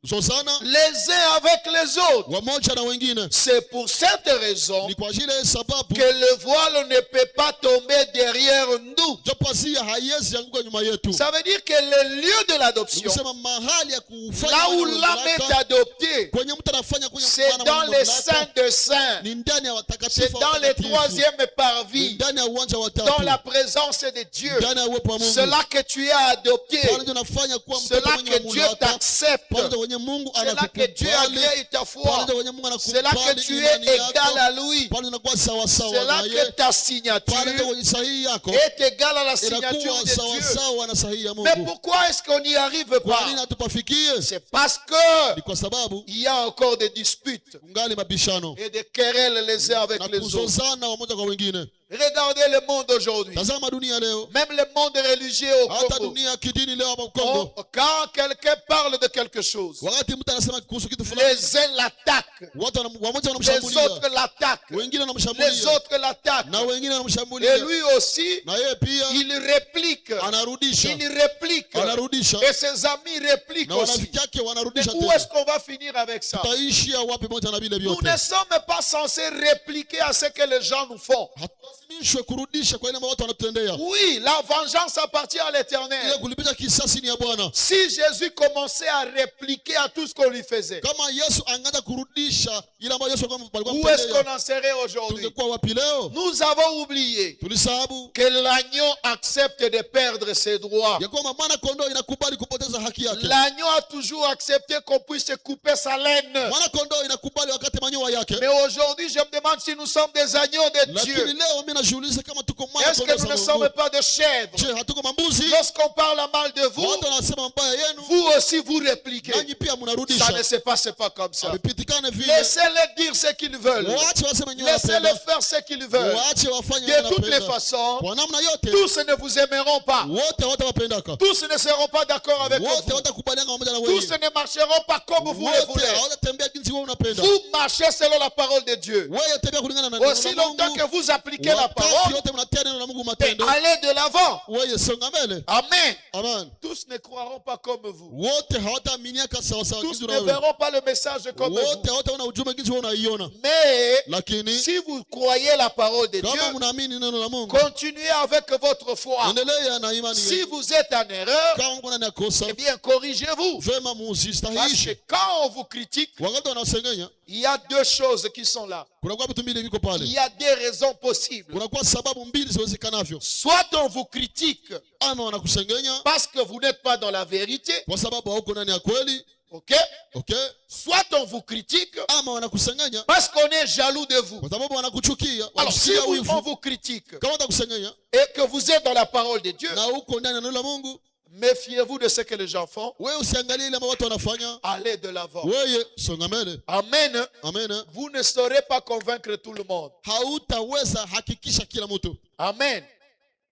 kuzozana les uns avec les autres. wamoja na wengine. C'est pour cette raison Ni kwa ajili ya sababu que le voile ne peut pas tomber derrière nous. jo pazia haiwezi anguka nyuma yetu. Ça veut dire que le lieu de l'adoption, Kusema mahali ya kufanya là où mwenye l'âme est mamlaka, adoptée, kwenye mtu anafanya kwenye c'est mwana dans mwenye les mamlaka, saints de saints, ni ndani ya c'est watakatifu dans les watakatifu, troisième ni parvis, ndani ya uwanja wa dans tatu, la présence de Dieu. ndani ya uwepo wa Mungu. C'est là que tu es adopté. Pale ndio unafanya kuwa C'est mtoto là mwenye que Dieu mamlaka. t'accepte. Pale ndio wenye Mungu C'est là que Dieu anakukubali. agrée ta Pale foi. ndio wenye Mungu C'est là que anakubali tu imani es yako. égal à lui. Pale unakuwa sawa C'est sawa là na que yeye. ta signature Pale ndio wenye sahihi yako est égale à la signature inakuwa de sawa Dieu. sawa na sahihi ya Mais Mungu. pourquoi est-ce qu'on n'y arrive Kwa nini pas? hatupafikie? C'est parce que Ni kwa sababu il y a encore des disputes kungali mabishano et des querelles les uns avec na les autres. kuzozana wamoja kwa wengine. Regardez le monde aujourd'hui. Tazama dunia leo, Même le monde religieux au hata Congo. dunia ya kidini leo hapa Kongo, Quand quelqu'un parle de quelque chose, wakati mtu anasema kuhusu kitu fulani, les uns l'attaquent, watu wamoja les wanamshambulia, autres l'attaquent, wengine les wanamshambulia autres l'attaquent. na wengine Et wanamshambulia, lui aussi, na yeye pia il réplique. anarudisha, Il réplique. anarudisha, Et ses amis répliquent na aussi. wanafiki yake Mais wanarudisha où tena. est-ce qu'on va finir avec ça? Tutaishia wapi moja na vile Nous vyote? ne sommes pas censés répliquer à ce que les gens nous font. Hatulazimishwe kurudisha kwa ile ambayo watu wanatutendea. Oui, la vengeance appartient à Ile l'Éternel. kulipiza kisasi ni ya Bwana. Si Jésus commençait à répliquer à tout ce qu'on lui faisait, Kama Yesu angeanza kurudisha ile ambayo Yesu alikuwa où est-ce amemtendea, qu'on en serait aujourd'hui? tungekuwa wapi leo? Nous avons oublié Tulisahabu que l'agneau accepte de perdre ses droits. ya kwamba mwana kondoo inakubali kupoteza haki yake. L'agneau a toujours accepté qu'on puisse couper sa laine. Mwana kondoo inakubali wakati manyoya yake. Mais aujourd'hui, je me demande si nous sommes des agneaux de Lakini Dieu. leo mimi najiuliza kama tuko mwana Est-ce que kondoo nous ne za sommes Mungu. pas de chèvres? Je, hatuko mambuzi? Lorsqu'on parle mal de vous, Watu wanasema mabaya yenu, vous aussi vous répliquez. nanyi pia Ça ne mnarudisha. se passe pas comme ça. Havipitikane vile. Laissez-les dire ce qu'ils veulent. Waache waseme nyoya Laissez-les wanapenda. faire ce qu'ils veulent. Waache wafanye De toutes les wanapenda. façons, Kwa namna yote, tous ne vous aimeront pas. wote hawatawapendaka. Tous ne seront pas d'accord avec Wote vous. hawatakubaliana pamoja na Tous wewe. ne marcheront pas comme vous le Wote voulez. hawatatembea jinsi wewe unapenda. Vous marchez selon la parole de Dieu. Wewe tembea kulingana na neno Aussi la longtemps Mungu. que vous appliquez la Wakati parole, yote mnatia neno la Mungu mais matendo. allez de l'avant. Wewe songa mbele. Amen. Amen. Tous ne croiront pas comme vous. Wote hawataaminiaka sawa sawa Tous jinsi ne wewe. verront pas le message comme Wote vous. hawataona ujumbe jinsi wewe unaiona. Mais Lakini si vous croyez la parole de kama Dieu, mnaamini neno la Mungu, continuez avec votre foi. endelea na imani Si yenu. vous êtes en erreur, Kama kuna nakosa, eh bien, corrigez-vous. vema Parce que muzistahihishe. quand on vous critique, Wakati wanasengenya, il y a deux choses qui sont là. kunakuwa vitu mbili viko Il pale. y a des raisons possibles. Kunakuwa sababu mbili ziwezekanavyo. Soit on vous critique Ama wanakusengenya parce que vous n'êtes pas dans la vérité, kwa sababu hauko ndani ya kweli, ok? okay? Soit on vous critique Ama wanakusengenya parce qu'on est jaloux de vous. kwa sababu wanakuchukia, Alors, si wanakusikia on wivu. vous critique Kama watakusengenya et que vous êtes dans la parole de Dieu, na uko ndani ya neno la Mungu, méfiez-vous de ce que les gens font. Wewe usiangalie ile ambao watu wanafanya. Allez de l'avant. Wewe songa mbele. Amen. Amen. Vous ne saurez pas convaincre tout le monde. Hautaweza hakikisha kila mtu. Amen.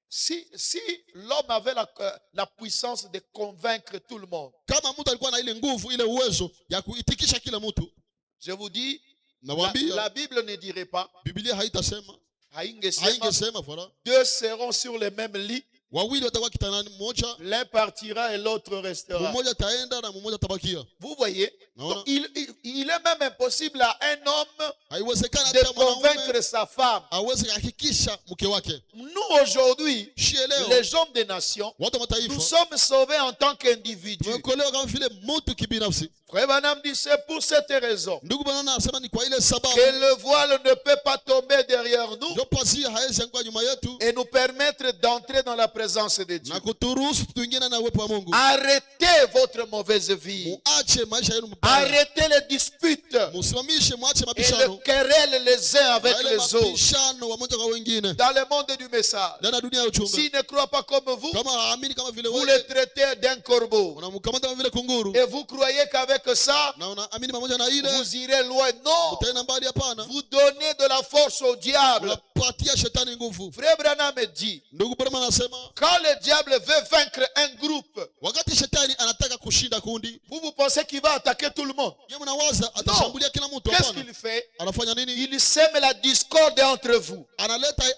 Si l'homme avait la puissance de convaincre tout le monde, Kama mtu alikuwa na ile nguvu, ile uwezo ya kuitikisha kila mtu, je vous dis, nawaambia la Bible ne dirait pas, Biblia haitasema, haingesema, haingesema voilà. deux seront sur le même lit, Wawili watakuwa kitandani mmoja, l'un partira et l'autre restera. mmoja taenda na mmoja tabakia. Vous voyez, Non, donc, il est même impossible à un homme Haiwezekana de hata mwanaume convaincre sa femme. aweze hakikisha mke wake. Nous aujourd'hui, Shie leo les hommes des nations, watu wa nous mataifa sommes sauvés en tant qu'individus. tumeokolewa kama vile mtu kibinafsi. Frère Branham dit c'est pour cette raison Ndugu bwana anasema ni kwa ile sababu que le voile ne peut pas tomber derrière nous ndio pazia hawezi anguka nyuma yetu et nous permettre d'entrer dans la présence de Dieu. na kuturuhusu tuingie na uwepo wa Mungu. Arrêtez votre mauvaise vie. Muache maisha yenu mbaya. Arrêtez les disputes Musimamishe, muache et mabishano. les querelles les uns avec Wale les autres. mabishano wa moja kwa wengine. Dans le monde du message, Ndani ya dunia ya uchunga. s'il ne croit pas comme vous, Kama haamini kama vile vous wewe, le traitez d'un corbeau. unamkamata kama vile kunguru. Et vous croyez qu'avec ça, Na unaamini pamoja na ile, vous irez loin. Non. utaenda mbali. Hapana. Vous donnez de la force au diable. Unapatia shetani nguvu. Frère Branham dit, Ndugu Branham anasema, quand le diable veut vaincre un groupe, wakati shetani anataka kushinda kundi, vous pensez qu'il va attaquer tout le monde? yeye mnawaza atashambulia kila mtu. Qu'est-ce Hapana. qu'il fait? Anafanya nini? Il sème la discorde entre vous.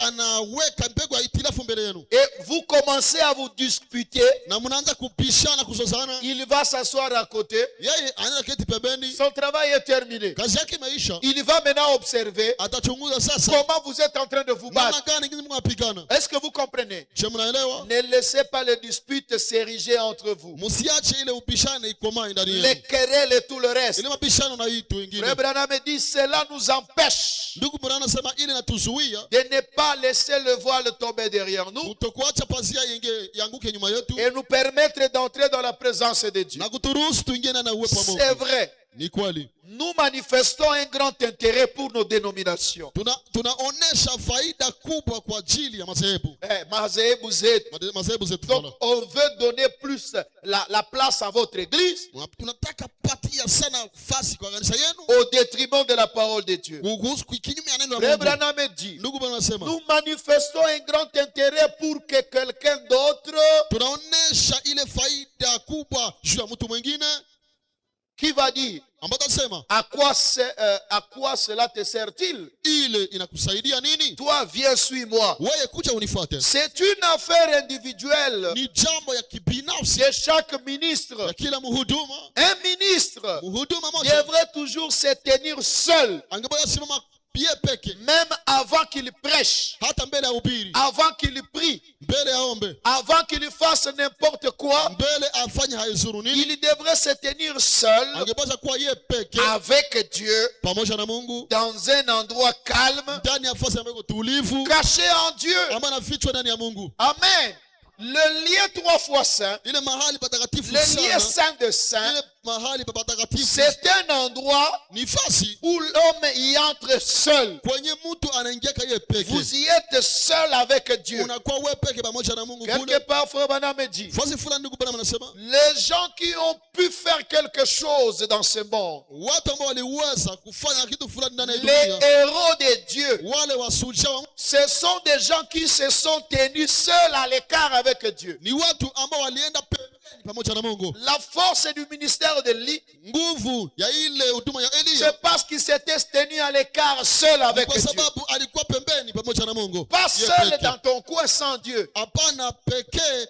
Anaweka mbegu ya itilafu mbele yenu. Et vous commencez à vous disputer. Na mnaanza kupishana, kuzozana. Il va s'asseoir à côté. Yeye anaenda keti pembeni. Son travail est terminé. Kazi yake imeisha. Il va maintenant observer Atachunguza sasa comment vous êtes en train de vous namna battre. gani ngine mnapigana. Est-ce que vous comprenez? Je mnaelewa? Ne laissez pas les disputes s'ériger entre vous. Msiache ile upishane ikomae ndani Les yenu. querelles et tout le reste. Ile mapishano na hii tu wengine. Frère Branham dit cela nous empêche Ndugu Branham anasema ile natuzuia de ne pas laisser le voile tomber derrière nous kutokuacha pazia yanguke nyuma yetu et nous permettre d'entrer dans la présence de Dieu. na kuturuhusu tuingie na uwepo wa C'est Mungu. vrai. Ni kweli. Nous manifestons un grand intérêt pour nos dénominations. Tunaonesha faida kubwa kwa ajili ya madhehebu. Madhehebu zetu. Madhehebu zetu. Donc on veut donner plus la place à votre église Tunataka patia sana fasi kwa kanisa yenu au détriment de la parole de Dieu. kinyume ya neno la Frère Mungu. Branham dit, Ndugu Branham anasema nous manifestons un grand intérêt pour que quelqu'un d'autre tunaonesha ile faida kubwa juu ya mtu mwingine qui va dire ambaye atasema à quoi cela te sert-il? ile inakusaidia nini? Toi, viens, suis-moi. Wewe kuja unifuate. C'est une affaire individuelle Ni jambo ya kibinafsi de chaque ministre. ya kila mhuduma. Un ministre Mhuduma moja devrait toujours se tenir seul, angeboya simama pie peke, même avant qu'il prêche, hata mbele ya ubiri, avant qu'il prie, mbele ya ombe, avant qu'il fasse n'importe quoi. mbele afanye haizuru nini, Il devrait se tenir seul angepasha kuwa ye peke avec Dieu pamoja na Mungu dans un endroit calme, ndani ya nafasi ambayo tulivu, caché en Dieu. ambayo anafichwa ndani ya Mungu. Amen. Le lieu 3 fois saint, Ile mahali patakatifu le lieu sana, saint de saint, ile mahali patakatifu c'est un endroit ni fasi où l'homme y entre seul. kwenye mtu anaingia ye peke. Vous y êtes seul avec Dieu. Unakuwa wewe peke pamoja na Mungu Quelque kule. part, Frère Branham dit, Fasi fulani ndugu Branham anasema les gens qui ont pu faire quelque chose dans ce monde, watu ambao waliweza kufanya kitu fulani ndani ya les dunia, héros de Dieu, wale wasuja wa ce sont des gens qui se sont tenus seuls à l'écart avec Dieu. ni watu ambao walienda pembeni pamoja na Mungu. La force du ministère de Élie, Nguvu ya ile huduma ya Elia c'est parce qu'il s'était tenu à l'écart seul avec kwa Dieu. sababu alikuwa pembeni pamoja na Mungu. Pas Ye seul peke. dans ton coin sans Dieu. Hapana pekee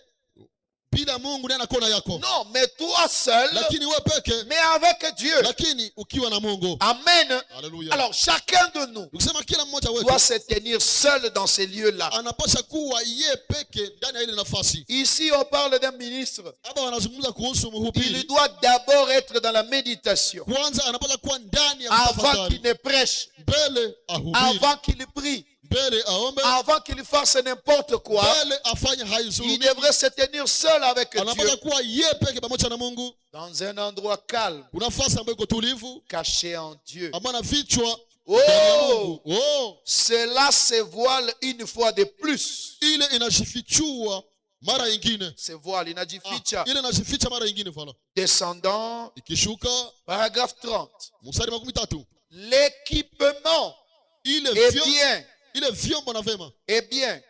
bila Mungu ndani ya kona yako, Non, mais toi seul, lakini wewe peke, mais avec Dieu. lakini ukiwa na Mungu. Amen. Haleluya. Alors, chacun de nous Ukisema kila mmoja wetu doit se tenir seul dans ces lieux-là. anapasha kuwa ye peke ndani ya ile nafasi. Ici, on parle d'un ministre. Hapa wanazungumza kuhusu Il mhubiri. doit d'abord être dans la méditation. Kwanza anapasha kuwa ndani ya Avant mtafakari, qu'il ne prêche. mbele ahubiri, Avant qu'il prie. mbele aombe, Avant qu'il fasse n'importe quoi. mbele afanye haizuru. Il devrait se tenir seul avec Dieu. Anapasha kuwa ye peke pamoja na Mungu, Dans un endroit calme. kuna nafasi ambayo iko tulivu, Caché en Dieu. ambayo anafichwa Oh! ndani ya Mungu. Oh, Cela se voile une fois de plus. ile inajifichua mara ingine C'est voile, inajificha. ile inajificha mara ingine. Voilà, Descendant, ikishuka paragraphe 30. mstari wa 13, L'équipement ile est bien, ile vyombo na vema est bien,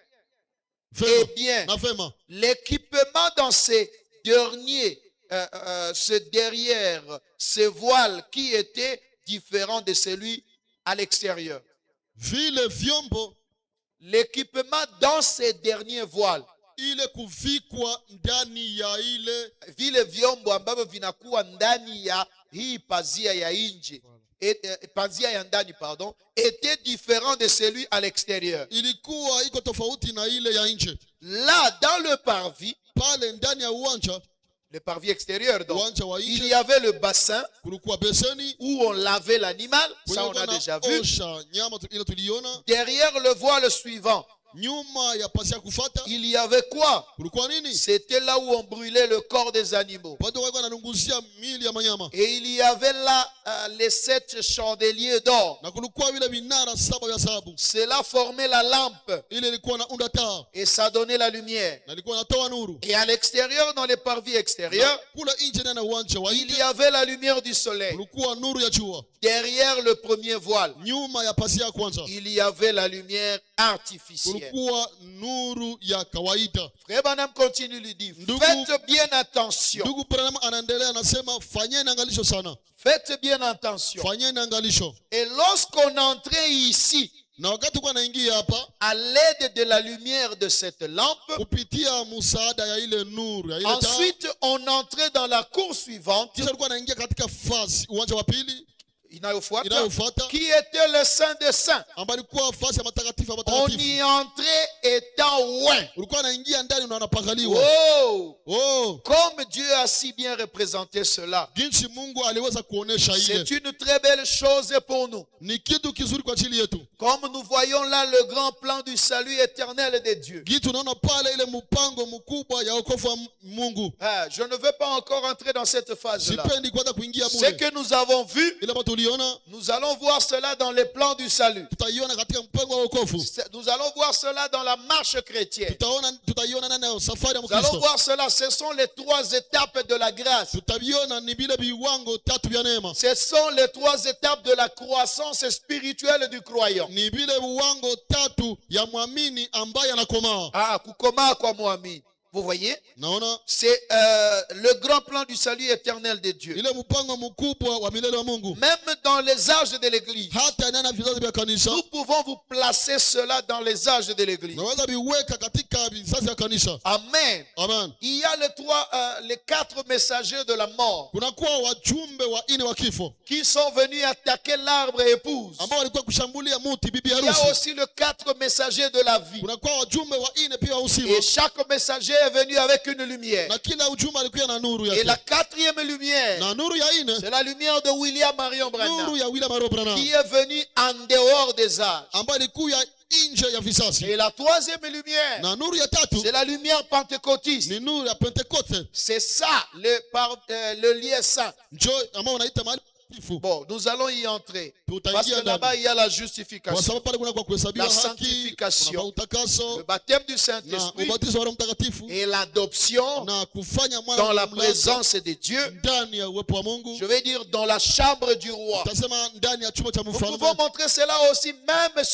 vema est bien. na vema. L'équipement dans ces derniers, derrière, ce voile qui était différent de celui à l'extérieur. Vile vyombo L'équipement dans ces derniers voiles, ile kuvikwa ndani ya ile vile vyombo ambavyo vinakuwa ndani ya hii pazia ya nje, pazia ya ndani pardon, était différent de celui à l'extérieur. ilikuwa iko tofauti na ile ya nje. Là, dans le parvis, Pale ndani ya uwanja, le parvis extérieur donc, uwanja wa il nje, y avait le bassin kulikuwa beseni où on lavait l'animal, ça on kulikuwa a na déjà vu. osha nyama ile tuliona. Derrière le voile suivant, Nyuma ya pasia kufata il y avait quoi? kulikuwa nini? C'était là où on brûlait le corps des animaux. Watu walikuwa wanalunguzia mili ya manyama, Et il y avait là les 7 chandeliers d'or. na kulikuwa vile vinara 7 vya dhahabu. Cela formait la lampe Ile ilikuwa na unda taa et ça donnait la lumière. na ilikuwa natoa nuru. Et à l'extérieur, dans les parvis extérieurs, Kula nje ndani ya uwanja wa il nje y avait la lumière du soleil. kulikuwa nuru ya jua. Derrière le premier voile, Nyuma ya pasia ya kwanza il y avait la lumière artificielle. kulikuwa nuru ya kawaida. Frère Branham continue lui dit, Ndugu- faites bien attention. Ndugu Branham anaendelea anasema, fanyeni angalisho sana, Faites bien attention. fanyeni angalisho. Et lorsqu'on entrait ici, Na wakati kwa naingia hapa à l'aide de la lumière de cette lampe, kupitia msaada ya ile nuru ya ile taa, ensuite on entrait dans la cour suivante, kisha alikuwa anaingia katika fasi uwanja wa pili inayofuata, qui était le Saint des Saints. ambayo ilikuwa fasi ya matakatifu ya On matakatifu. y entrait étant loin. Ulikuwa anaingia ndani na unapangaliwa. Oh, comme Dieu a si bien représenté cela. Jinsi Mungu aliweza kuonesha ile C'est une très belle chose pour nous. ni kitu kizuri kwa ajili yetu. Comme nous voyons là le grand plan du salut éternel de Dieu. Gitu unaona pale ile mpango mkubwa ya wokovu wa Mungu. Je ne veux pas encore entrer dans cette phase-là. Sipendi kwanza kuingia Ce mule. que nous avons vu, Ile ambayo tuliona nous allons voir cela dans les plans du salut. tutaiona katika mpango wa wokovu. Nous allons voir cela dans la marche chrétienne. Tutaiona ndani ya safari ya Nous allons Mkristo. voir cela. Ce sont les 3 étapes de la grâce. Tutaviona ni vile viwango 3 vya neema. Ce sont les 3 étapes de la croissance spirituelle du croyant. Ni vile viwango 3 ya mwamini ambaye anakomaa. Kukomaa kwa muamini. Vous voyez? Naona C'est le grand plan du salut éternel de Dieu. ile mpango mkubwa wa milele wa Mungu. Même dans les âges de l'église, Hata ndani ya vizazi vya kanisa nous pouvons vous placer cela dans les âges de l'église. naweza viweka katika vizazi vya kanisa. Amen. Amen. Il y a les 4 messagers de la mort Kunakuwa wajumbe wa ine wa kifo qui sont venus attaquer l'arbre épouse. ambao walikuwa kushambulia muti bibi Il y a harusi. aussi les 4 messagers de la vie. Kunakuwa wajumbe wa ine pia wa uzima, Et chaque messager est venu avec une lumière. na kila ujumbe alikuwa na nuru Et la yake. 4e lumière, Na nuru ya ine, c'est la lumière de William Marion nuru Branham, ya William Marion Branham qui est venue en dehors des âges. ambayo ilikuwa nje ya vizazi. Et la 3e lumière, Na nuru ya tatu c'est la lumière pentecôtiste. ni nuru ya Pentekoste, C'est ça le lieu saint. njoo ambao wanaita mahali takatifu. Bon, nous allons y entrer. Tutaingia Parce que ndani. là-bas, il y a la Kwa justification, sababu pale kuna kwa kuhesabiwa La haki, sanctification. kuna utakaso le baptême du na Saint-Esprit ubatizo wa Roho Mtakatifu et l'adoption na kufanya mwana dans la mamlaka présence de Dieu. ndani ya uwepo wa Mungu. Je vais dire dans la chambre du roi. Tasema ndani ya chumba cha Nous mfalme. pouvons montrer cela aussi même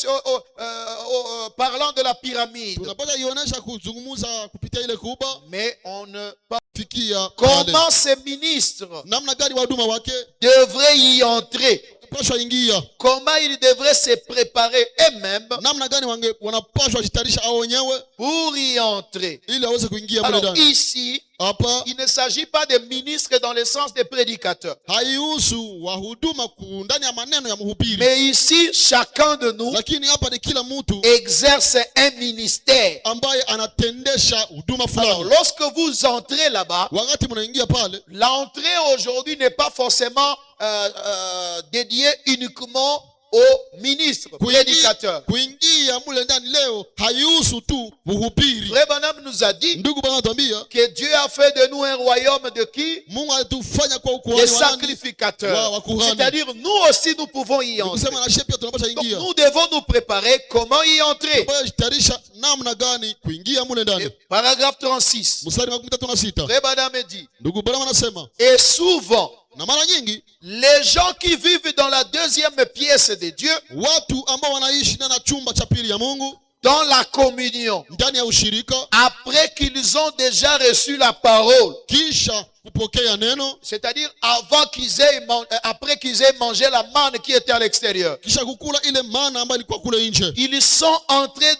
parlant de la pyramide. Tunapata ionyesha kuzungumza kupitia ile kuba Mais on ne fikia comment ces ministres namna gani wahuduma wake devraient y entrer. pasha ingia, Comment ils devraient se préparer eux-mêmes namna gani wanapashwa jitarisha au wenyewe pour y entrer. ili aweze kuingia mle Alors ndani. ici, Hapa il ne s'agit pas de ministres dans le sens des prédicateurs. haihusu wahuduma ndani ya maneno ya mhubiri, Mais ici, chacun de nous lakini hapa ni kila mtu exerce un ministère. ambaye anatendesha huduma Alors, fulani. lorsque vous entrez là-bas, Wakati mnaingia pale, l'entrée aujourd'hui n'est pas forcément dédiée uniquement aux ministres, prédicateurs. Kuingia mule ndani leo haihusu tu mhubiri. Frère Branham nous a dit Ndugu Branham anatuambia que Dieu a fait de nous un royaume de qui? Mungu alitufanya kwa Des ukuhani wa nani? sacrificateurs. Wa kuhani. C'est-à-dire, nous aussi, nous pouvons y entrer. Kusema na shepi tunapaswa Donc, ingia. nous devons nous préparer comment y entrer. Tunajitayarisha namna gani kuingia mule ndani. Et paragraphe 36. Mstari wa 36. Frère Branham dit, Ndugu Branham anasema et souvent, na mara nyingi les gens qui vivent dans la deuxième pièce de Dieu, watu ambao wanaishi ndani ya chumba cha pili ya Mungu, dans la communion, ndani ya ushirika, après qu'ils ont déjà reçu la parole, kisha kupokea neno, c'est-à-dire avant après qu'ils aient mangé la manne qui était à l'extérieur, kisha kukula ile mana ambayo ilikuwa kule nje, ils sont entrés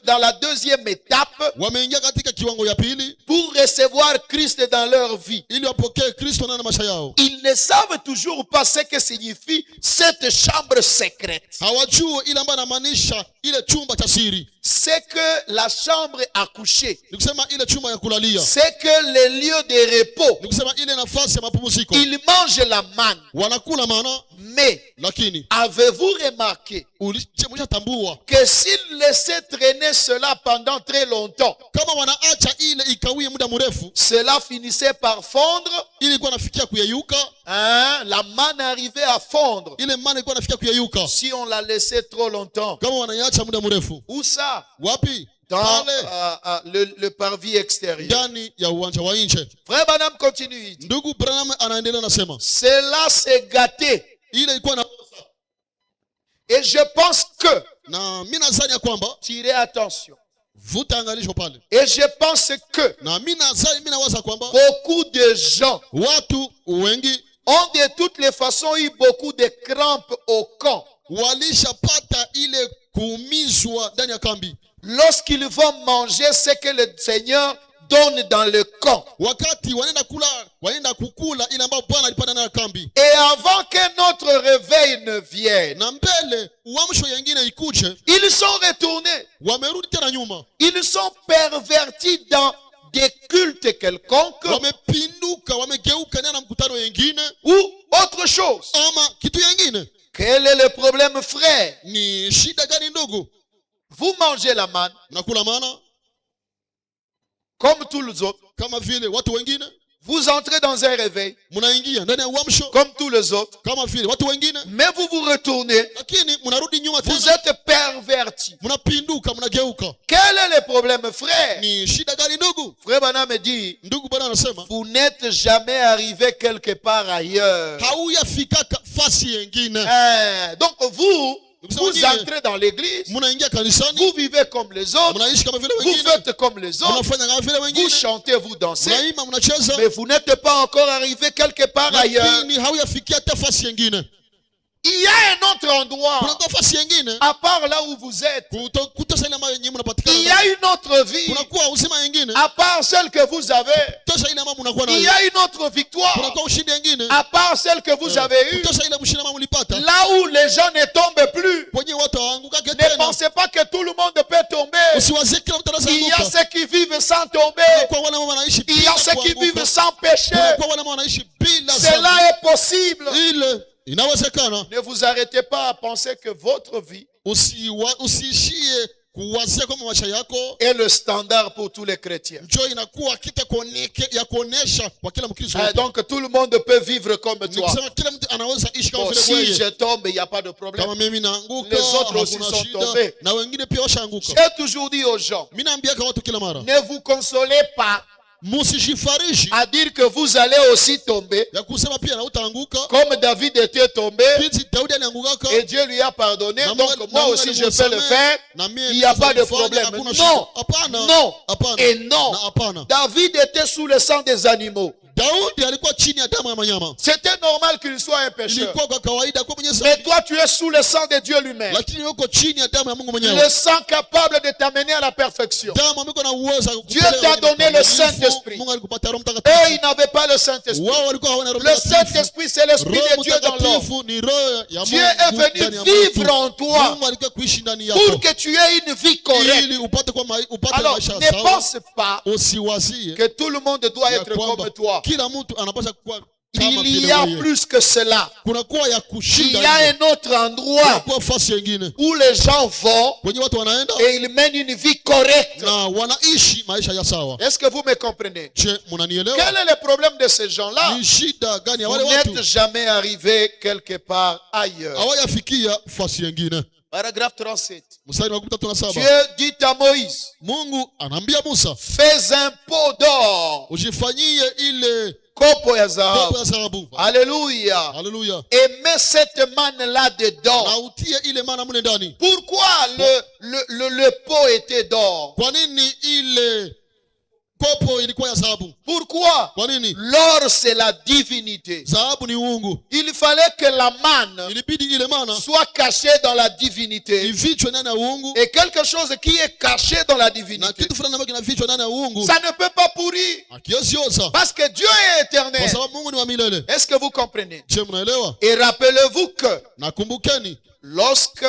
dans la deuxième étape wameingia katika kiwango ya pili pour recevoir Christ dans leur vie. ili wapokee Kristo ndani ya maisha yao. Ils ne savent toujours pas ce que signifie cette chambre secrète. Hawajui ile ambayo inamaanisha ile chumba cha siri. C'est que la chambre à coucher, Nikusema ile chumba ya kulalia. c'est que le lieu de repos, Nikusema ile nafasi ya mapumziko. ils mangent la manne. Wanakula mana, Mais lakini avez-vous remarqué ulishatambua que s'ils laissaient traîner cela pendant très longtemps, kama wanaacha ile ikawie muda mrefu, cela finissait par fondre, ili ilikuwa nafikia kuyeyuka, hein? La manne arrivait à fondre ile mana ilikuwa nafikia kuyeyuka si on la laissait trop longtemps. kama wanaiacha muda mrefu. Où ça? Wapi? Dans Pale le parvis extérieur. ndani ya uwanja wa nje. Frère Branham continue, il dit, Ndugu Branham anaendelea nasema cela s'est gâté. ile ilikuwa na, Et je pense que, na mimi nadhani ya kwamba tirez attention, vuta angalisho pale, et je pense que na mimi nawaza kwamba beaucoup de gens watu wengi ont de toutes les façons eu beaucoup de crampes au camp walishapata ile kuumizwa ndani ya kambi lorsqu'ils vont manger ce que le Seigneur donne dans le camp. wakati wanaenda kukula ile ambayo Bwana alipanda nayo kambi. Et avant que notre réveil ne vienne, Na mbele uamsho yengine ikuje, ils sont retournés. wamerudi tena nyuma, Ils sont pervertis dans des cultes quelconques wamepinduka, wamegeuka na mkutano yengine ou autre chose. ama kitu yengine. Quel est le problème, frère? Ni shida gani ndugu? Vous mangez la manne Mnakula mana comme tous les autres. kama vile watu wengine, Vous entrez dans un réveil mnaingia ndani ya uamsho comme tous les autres. kama vile watu wengine, Mais vous vous retournez. lakini mnarudi nyuma Vous tena, êtes pervertis. mnapinduka, mnageuka. Quel est le problème, frère? Ni shida gani ndugu? Frère Branham me dit, Ndugu Bwana anasema vous n'êtes jamais arrivé quelque part ailleurs. hauyafikaka fasi yengine. Donc vous entrez dans l'église, Mnaingia kanisani, vous vivez comme les autres, mnaishi kama vile vous wengine, faites comme les autres, mnafanya kama vile vous wengine, chantez, vous dansez, mnaimba, mnacheza, mais vous n'êtes pas encore arrivé quelque part ailleurs. lakini hauyafikia hata fasi yengine. Il y a un autre endroit, Kuna nafasi yengine à part là où vous êtes. kutosa ile ambayo nyinyi Il y mnapatikana. a une autre vie, Kunakuwa uzima yengine à part celle que vous avez. tosha ile ambayo mnakuwa Il y nayo. a une autre victoire, Kunakuwa ushindi yengine à part celle que vous avez eue. tosha ile mshindi ambayo mlipata. Là où les gens ne tombent plus. Kwenye watu hawaanguka Ne tena. pensez pas que tout le monde peut tomber. Usiwazie kila mtu anaweza Il y a anguka. ceux qui vivent sans tomber. Kwa wale ambao wanaishi Il y a bila ceux qui kuanguka. vivent sans péché. Kwa wale ambao wanaishi bila dhambi. Cela est possible. Ile inawezekana. Ne vous arrêtez pas à penser que votre vie Usiishie kuwazia kama maisha yako est le standard pour tous les chrétiens. njoo inakuwa kita ya kuonesha kwa kila Mkristo wote. Donc tout le monde peut vivre comme toi. Nikisema kila mtu anaweza ishi kama Bon, vile si wewe. je tombe, il n'y a pas de problème. Kama mimi naanguka, Les autres aussi hakuna sont shida, tombés. na wengine pia washaanguka. J'ai toujours dit aux gens, Mimi naambia kwa watu kila mara, ne vous consolez pas msijifarishi à dire que vous allez aussi tomber, ya kusema pia na utaanguka. comme David était tombé Jinsi Daudi aliangukaka et Dieu lui a pardonné, na donc Mungu moi aussi je peux le faire. na mimi Il n'y a pas de nitafanya, problème. hakuna shida. Non, Hapana. non Hapana. et non. Na hapana. David était sous le sang des animaux. Daudi alikuwa chini ya damu ya manyama. C'était normal qu'il soit un pécheur. Ilikuwa kwa kawaida kwa mwenye Mais toi, tu es sous le sang de Dieu lui-même. lakini yuko chini ya damu ya Mungu Le mwenyewe. sang capable de t'amener à la perfection. Damu ambayo ina uwezo wa Dieu t'a donné le Saint-Esprit. Mungu alikupatia Roho Eux, Mtakatifu. ils n'avaient pas le Saint-Esprit. Wao walikuwa hawana Roho Le Mtakatifu. Saint-Esprit, c'est l'Esprit Roho de Dieu dans l'homme. Mtakatifu ni roho ya Dieu est Mungu ndani ya venu mtu. vivre en toi Mungu alikuwa kuishi ndani pour yako que tu aies une vie correcte. ili upate Alors, maisha ne sawa. pense pas Usiwazie que tout le monde doit ya être kwamba comme toi. kila mtu anapaswa kuwa kama Il y vile a wewe. plus que cela. Kunakuwa ya Il kushinda y a hiyo. un autre endroit Kunakuwa fasi nyingine où les gens vont kwenye watu wanaenda et ils mènent une vie correcte. na wanaishi maisha ya sawa. Est-ce que vous me comprenez? Je, mnanielewa? Quel est le problème de ces gens-là? Ni shida gani ya Vous wale n'êtes watu jamais arrivé quelque part ailleurs. hawayafikia fasi nyingine? Paragraphe 37. Mstari wa 37. Dieu dit à Moïse, Mungu anaambia Musa, fais un pot d'or, ujifanyie ile kopo ya kopo dhahabu. ya dhahabu. Alléluia. Haleluya. Et mets cette manne Na là-dedans. utie ile mana mule ndani. Pourquoi le pot était d'or? Kwa nini ile kopo ilikuwa ya dhahabu? Pourquoi? Kwa nini? L'or, c'est la divinité. Dhahabu ni uungu. Il fallait que la manne Ilibidi ile mana soit cachée dans la divinité. ifichwe ndani ya uungu, Et quelque chose qui est caché dans la na divinité, kitu fulani ambacho kinafichwa ndani ya uungu ça ne peut pas pourrir. akiwezi oza, Parce que Dieu est kwa éternel. sababu Mungu ni wa milele. Est-ce que vous comprenez? Je, mnaelewa? Et rappelez-vous que Na kumbukeni, lorsque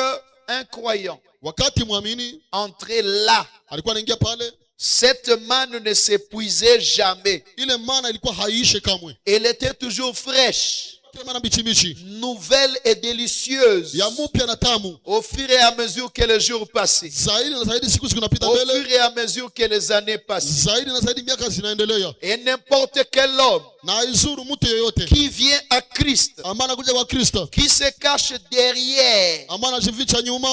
un croyant wakati mwamini entrait là, alikuwa anaingia pale, cette manne ne s'épuisait jamais. ile mana ilikuwa haiishe kamwe. Elle était toujours fraîche, Ile mana bichi bichi, nouvelle et délicieuse. ya mupya na tamu. Au fur et à mesure que les jours passaient, Zaidi na zaidi siku zinapita au mbele, fur et à mesure que les années passaient, zaidi na zaidi miaka zinaendelea. et n'importe quel homme Na haizuru mtu yeyote qui vient à Christ, ambaye anakuja kwa Kristo, qui se cache derrière, ambaye anajificha nyuma,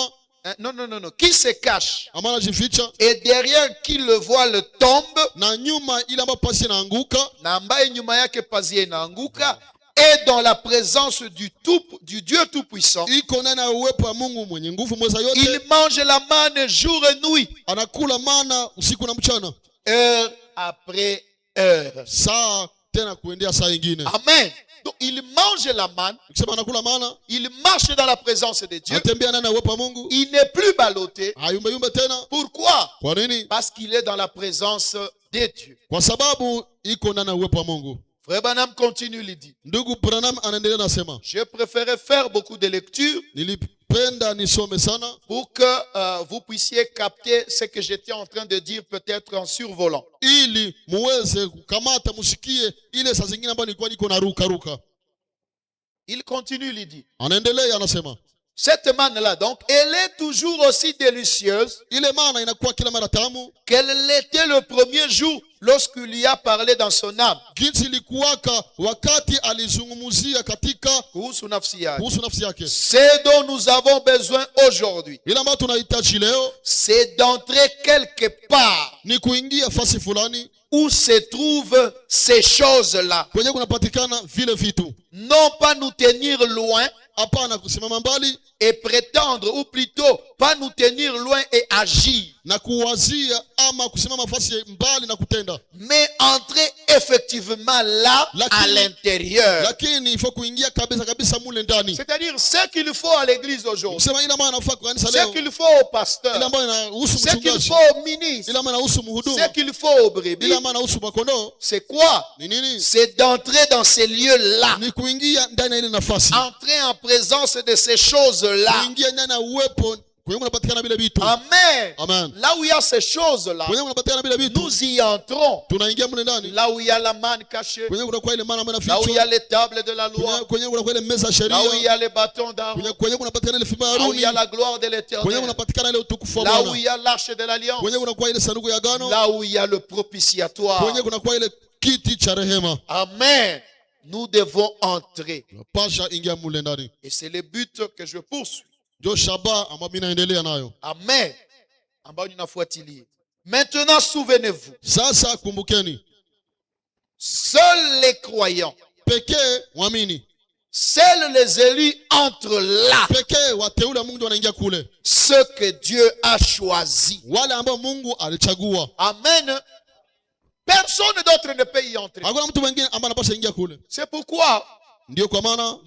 non, qui se cache, ambaye anajificha et derrière qui le voile tombe, na nyuma ile ambayo pasi inaanguka, na ambaye nyuma yake pazia inaanguka, et dans la présence du Dieu Tout-Puissant, iko ndani ya uwepo wa Mungu mwenye nguvu mweza yote, il mange la manne jour et nuit, anakula mana usiku na mchana, heure après heure. saa tena kuendea saa ingine. Amen. Donc il mange la manne, Ukisema anakula mana, il marche dans la présence de Dieu, atembea ndani ya uwepo wa Mungu, il n'est plus ballotté. hayumbe yumbe tena. Pourquoi? Kwa nini? Parce qu'il est dans la présence de Dieu. Kwa sababu iko ndani ya uwepo wa Mungu. Frère Branham continue, il dit, Ndugu Branham anaendelea nasema, je préférais faire beaucoup de lectures nilipenda nisome sana pour que vous puissiez capter ce que j'étais en train de dire, peut-être en survolant. ili muweze kukamata musikie ile saa zingine ambayo nilikuwa niko na ruka. Il continue, il dit, Anaendelea anasema, cette manne-là, donc, elle est toujours aussi délicieuse ile mana inakuwa kila mara tamu qu'elle l'était le premier jour lorsqu'il y a parlé dans son âme. jinsi ilikuwaka wakati alizungumzia katika Kuhusu nafsi yake. kuhusu nafsi yake. Ce dont nous avons besoin aujourd'hui, Ile ambayo tunahitaji leo c'est d'entrer quelque part ni kuingia fasi fulani où se trouvent ces choses-là. kwenye kunapatikana vile vitu, Non pas nous tenir loin hapana kusimama mbali et prétendre, ou plutôt pas nous tenir loin et agir, na kuwazia ama kusimama fasi mbali na kutenda, mais entrer effectivement là, à l'intérieur. lakini ifo kuingia kabisa mule ndani. C'est-à-dire ce qu'il faut à l'église aujourd'hui, Kusema ile ambayo anafaa kwa kanisa ce leo, qu'il faut au pasteur, ile ambayo inahusu ce qu'il mchungaji, faut au ministre, ile ambayo inahusu mhudumu, ce qu'il faut aux ile brebis, ambayo inahusu makondoo c'est quoi? ni nini? C'est d'entrer dans ces lieux-là, Ni kuingia ndani ya ile nafasi, entrer en présence de ces choses-là. kuingia ndani ya uwepo kwenye kunapatikana vile vitu. Amen. Amen. Là où il y a ces choses-là, Kwenye kunapatikana vile vitu, nous y entrons. tunaingia mle ndani. Là où il y a la manne cachée, Kwenye kunakuwa ile mana ambayo là où il y inafichwa, a les tables de la loi, kwenye kunakuwa ile meza ya là où il y sheria, a les bâtons d'Aaron, kwenye kunapatikana ile fimbo ya là où il y a Haruni, la gloire de kwenye l'Éternel, kunapatikana ile utukufu wa là où Bwana, il y a l'arche de l'Alliance, kwenye kunakuwa ile sanduku ya agano, là où il y a le propitiatoire. kwenye kunakuwa ile kiti cha rehema. Amen. Nous devons entrer. Pasha ingia mule ndani. Et c'est le but que je poursuis. Ndio shaba ambayo mimi naendelea nayo. Amen. Ambayo ninafuatilia. Maintenant, souvenez-vous, Sasa kumbukeni, seuls les croyants, pekee waamini, seuls les élus entrent là, pekee wateule wa Mungu ndio wanaingia kule, ceux que Dieu a choisis. wale ambao Mungu alichagua. Amen. Personne d'autre ne peut y entrer. Hakuna mtu mwingine ambaye anapaswa ingia kule. C'est pourquoi Ndio kwa maana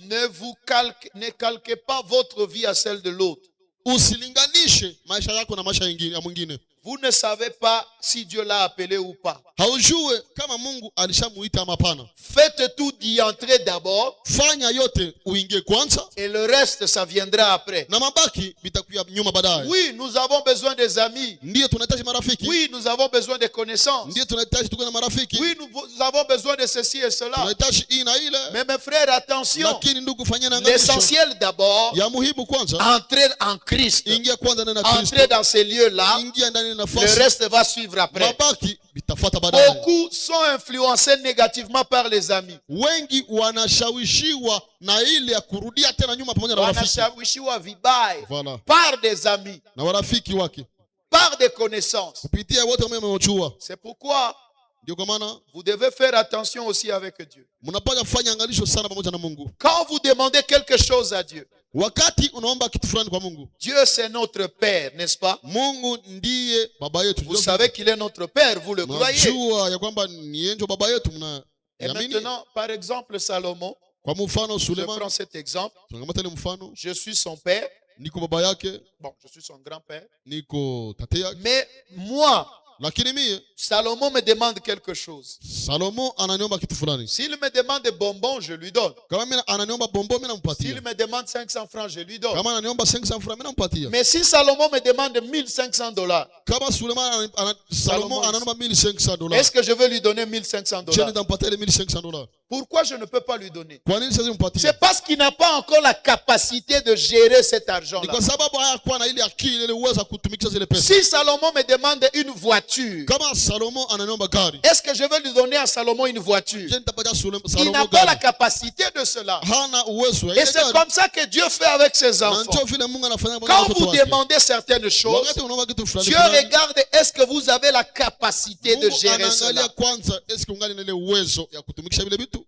ne calquez pas votre vie à celle de l'autre. usilinganishe maisha yako na maisha ya mwingine. Vous ne savez pas si Dieu l'a appelé ou pas. haujue kama Mungu alishamuita ama hapana. Faites tout d'y entrer d'abord Fanya yote uingie kwanza et le reste, ça viendra après. na mabaki bitakuya nyuma baadaye. Oui, nous avons besoin des amis. Ndiyo tunahitaji marafiki. Oui, nous avons besoin des connaissances. Ndiyo tunahitaji tuwe na marafiki. Oui, nous avons besoin de ceci et cela. Tunahitaji hii na ile. Mais mes frères, attention. Lakini ndugu, fanyeni angalisho. L'essentiel d'abord, Ya muhimu kwanza, entrer en Christ. ingia kwanza ndani ya Kristo. Entrer dans ces lieux-là. Ingia ndani ya Le nafasi. reste va suivre après. Mabaki bitafuata baadaye. Beaucoup sont influencés négativement par les amis. Wengi wanashawishiwa na ile ya kurudia tena nyuma pamoja na rafiki. Wanashawishiwa vibaya Voilà. par des amis, Na warafiki wake. par des connaissances. Kupitia wote ambao wamewachua. C'est pourquoi Ndio kwa maana vous devez faire attention aussi avec Dieu. mnapaswa kufanya angalisho sana pamoja na Mungu. Quand vous demandez quelque chose à Dieu, Wakati unaomba kitu fulani kwa Mungu. Dieu c'est notre Père, n'est-ce pas? Mungu ndiye baba yetu. Vous savez qu'il est notre Père, vous le croyez. Mnajua ya kwamba ni yeye ndio baba yetu, Et mnaamini. maintenant, par exemple, Salomon, Kwa mfano je Suleiman, prends cet exemple. tunakamata ile mfano, Je suis son père. niko baba yake, Bon, je suis son grand-père. niko tate yake. Mais moi, Lakini mie Salomon me demande quelque chose. Salomo ananiomba kitu fulani. S'il me demande des bonbons, je lui donne. Kama mimi ananiomba bombo, mimi nampatia. S'il me demande 500 francs, je lui donne. Kama ananiomba 500 francs, mimi nampatia. Mais si Salomon me demande 1500 $, Kama Suleiman Salomo ananiomba $1,500, est-ce que je veux lui donner 1500 je $? nitampatia ile $1,500. Pourquoi je ne peux pas lui donner? Kwa nini siwezi kumpatia? C'est parce qu'il n'a pas encore la capacité de gérer cet Ni argent-là. kwa sababu hayakuwa na ile akili, ile uwezo wa kutumikisha zile pesa. Si Salomon me demande une voiture, Kama Salomo ananiomba gari, est-ce que je vais lui donner à Salomon une voiture? je nitapatia Il n'a Salomo pas la gari. capacité de cela. Hana uwezo wa Et ile c'est gari. comme ça que Dieu fait avec ses Na enfants. ndio vile Mungu anafanya kwa Quand watoto vous wake. demandez certaines choses, Wakati unaomba kitu fulani Dieu fulani, regarde est-ce que vous avez la capacité de Mungu gérer anaangalia cela. kwanza, eske ungali na ile uwezo ya kutumikisha vile vitu.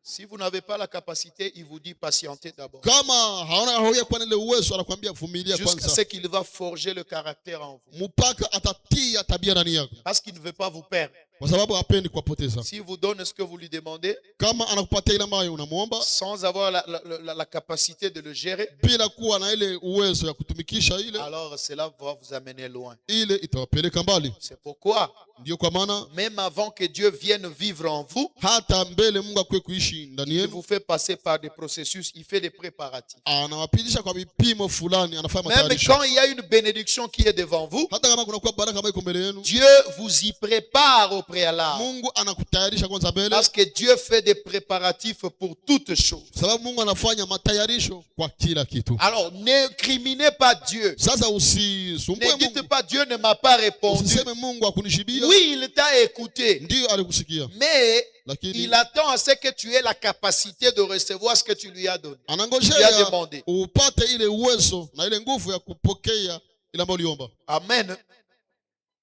Si vous n'avez pas la capacité, il vous dit patientez d'abord. Kama hauya kuwa na ile uwezo, anakuambia vumilia Jusqu'à kwanza, ce qu'il va forger le caractère en vous. mpaka atatia tabia ndani yako, Parce qu'il ne veut pas vous perdre. kwa sababu hapendi kuwapoteza. S'il vous donne ce que vous lui demandez, Kama anakupatia ile ambayo unamuomba sans avoir la capacité de le gérer, bila kuwa na ile uwezo ya kutumikisha ile, alors cela va vous amener loin. ile itawapeleka mbali. C'est pourquoi, Ndio kwa maana même avant que Dieu vienne vivre en vous, hata mbele Mungu akwe kuishi ndani il yenu, vous fait passer par des processus, il fait des préparatifs. anawapitisha kwa vipimo fulani, anafanya Même matayarisho. quand il y a une bénédiction qui est devant vous, Hata kama kuna kuwa baraka ambayo iko mbele yenu, Dieu vous y prépare au préalable. Mungu anakutayarisha kwanza mbele, Parce que Dieu fait des préparatifs pour toutes choses. sababu Mungu anafanya matayarisho kwa kila kitu. Alors, n'incriminez pas Dieu. Sasa usisumbue Ne dites Mungu, pas Dieu ne m'a pas répondu. usiseme Mungu akunishibia. Oui, il t'a écouté. Ndio alikusikia, Mais lakini il attend à ce que tu aies la capacité de recevoir ce que tu lui as donné. Tu lui as anangojea demandé. upate ile uwezo na ile nguvu ya kupokea ile ambayo uliomba. Amen.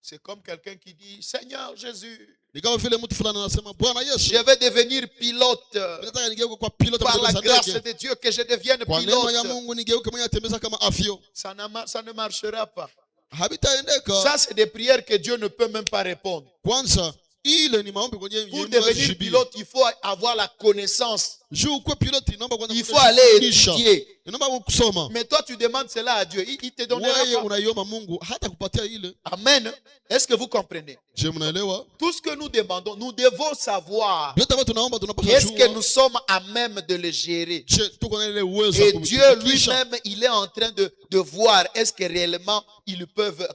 C'est comme quelqu'un qui dit, Seigneur Jésus, Ni kama vile mtu fulani anasema, Bwana Yesu, je vais devenir pilote. nataka nigeuke kwa pilote Par la za grâce ndege. de Dieu, que je devienne Kwa neema ya pilote. Mungu nigeuke mwenye atembeza kama afyo. Ça ne marchera pas. Habitaendeka. Ça, c'est des prières que Dieu ne peut même pas répondre. Kwanza ile ni maombi kwenye Pour Mungu devenir anajibia. pilote, il faut avoir la connaissance. Juu kwa pilote inaomba kwanza Il faut aller kufundisha. étudier. Inaomba kusoma. Mais toi, tu demandes cela à Dieu. Il te donnera Wewe pas. unaiomba Mungu hata kupatia ile. Amen. Est-ce que vous comprenez? Je mnaelewa? Tout ce que nous demandons, nous devons savoir. Vyote ambavyo tunaomba tunapaswa Est-ce que jua. nous sommes à même de le gérer? Je tuko na ile uwezo wa Et Dieu kutumikisha. lui-même, il est en train de voir est-ce que réellement ils peuvent,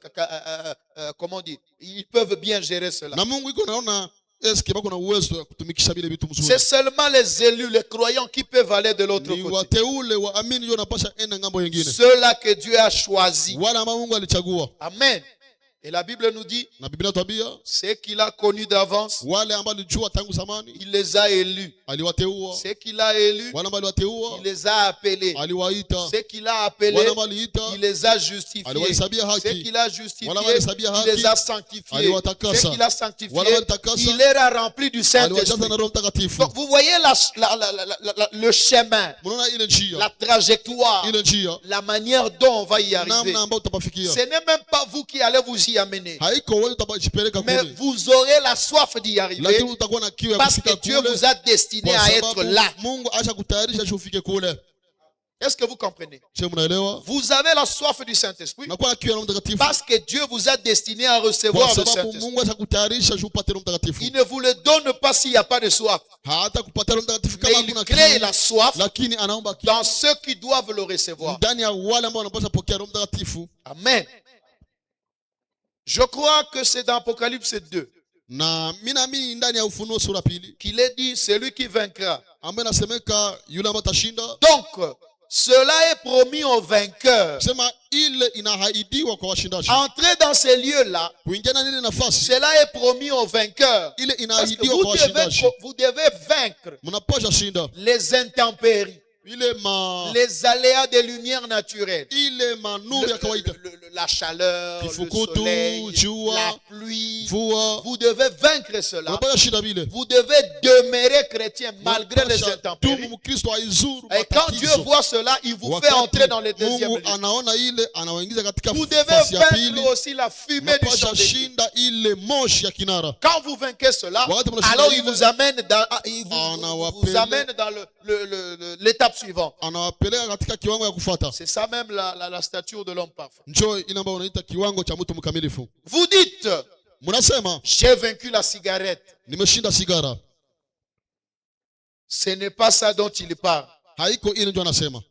comment dire, ils peuvent bien gérer cela. Na Mungu iko naona eske bako na uwezo wa kutumikisha vile vitu C'est mzuri. seulement les élus, les croyants qui peuvent aller de l'autre Ni côté. wateule waamini ndio wanapasha enda ngambo nyingine. Ceux-là que Dieu a choisis. Wale ambao Mungu alichagua. Amen. Et la Bible nous dit, Na Biblia tuambia ceux qu'il a connus d'avance, wale ambao alijua tangu zamani il les a élus. aliwateua. Ceux qu'il a élus, Wale ambao aliwateua il les a appelés. aliwaita. Ceux qu'il a appelés, Wale ambao aliita il les a justifiés. aliwahesabia Ceux haki. qu'il a justifiés, Wale walihesabia il les a haki. sanctifiés. Aliwatakasa. Ceux qu'il a sanctifiés, Wale walitakasa. il les a remplis du Aliwajaza Saint-Esprit. na Roho Mtakatifu. Donc, vous voyez le chemin, Mnaona ile njia. la trajectoire, Ile njia la manière dont on va y arriver. namna ambayo utapafikia. Ce n'est même pas vous qui allez vous y amener. Haiko wewe utajipeleka Mais kule. vous aurez la soif d'y arriver Lakini utakuwa na kiu ya parce kufika que Dieu kule. vous a destiné Kwa à être sababu là. Mungu acha kutayarisha ufike kule. Est-ce que vous comprenez? Je mnaelewa? Vous avez la soif du Saint-Esprit Nakuwa na kiu ya Roho Mtakatifu parce que Dieu vous a destiné à kwa recevoir le sababu Saint-Esprit. Mungu atakutayarisha juu upate Roho Mtakatifu. Il ne vous le donne pas s'il n'y a pas de soif. Hata kupata Roho Mtakatifu Mais kama il hakuna crée kiu, la soif lakini anaomba kiu dans ceux qui doivent le recevoir. ndani ya wale ambao wanapaswa pokea Roho Mtakatifu. Amen. Je crois que c'est dans Apocalypse 2 Na mimi naamini ndani ya Ufunuo sura pili qu'il est dit, celui qui vaincra. ambaye nasemeka yule ambaye atashinda. Donc, cela est promis aux vainqueurs. Sema ile inahaidiwa kwa washindaji. Entrer dans ces lieux-là, Kuingia ndani ile nafasi cela est promis aux vainqueurs. ile Parce que inaahidiwa kwa washindaji. vous devez vaincre Mnapaswa shinda les intempéries, ile les aléas des lumières naturelles, ile manuru ya kawaida, la chaleur, le Kifukutu, soleil, jua, la pluie. mvua. Vous devez vaincre cela. Mnapaswa shinda vile. Vous devez demeurer chrétien malgré les Mnapaswa intempéries. dumu Mkristo aizuru Et quand Dieu matatizo. voit cela, il vous fait Wakati entrer dans les deuxièmes Mungu lieux. anaona ile anawaingiza katika Vous devez nafasi ya pili. vaincre aussi la fumée du Mnapaswa chandelier. shinda ile moshi ya kinara. Quand vous vainquez cela, Wakati mnashinda alors il ile, vous amène dans, vous amène dans l'étape suivante. Anawapeleka katika kiwango ya kufuata. C'est ça même la stature de l'homme parfait. Njoo ile ambayo unaita kiwango cha mtu mkamilifu. Vous dites, Mnasema j'ai vaincu la cigarette. nimeshinda sigara. Ce n'est pas ça dont il parle. Haiko ile ndio anasema.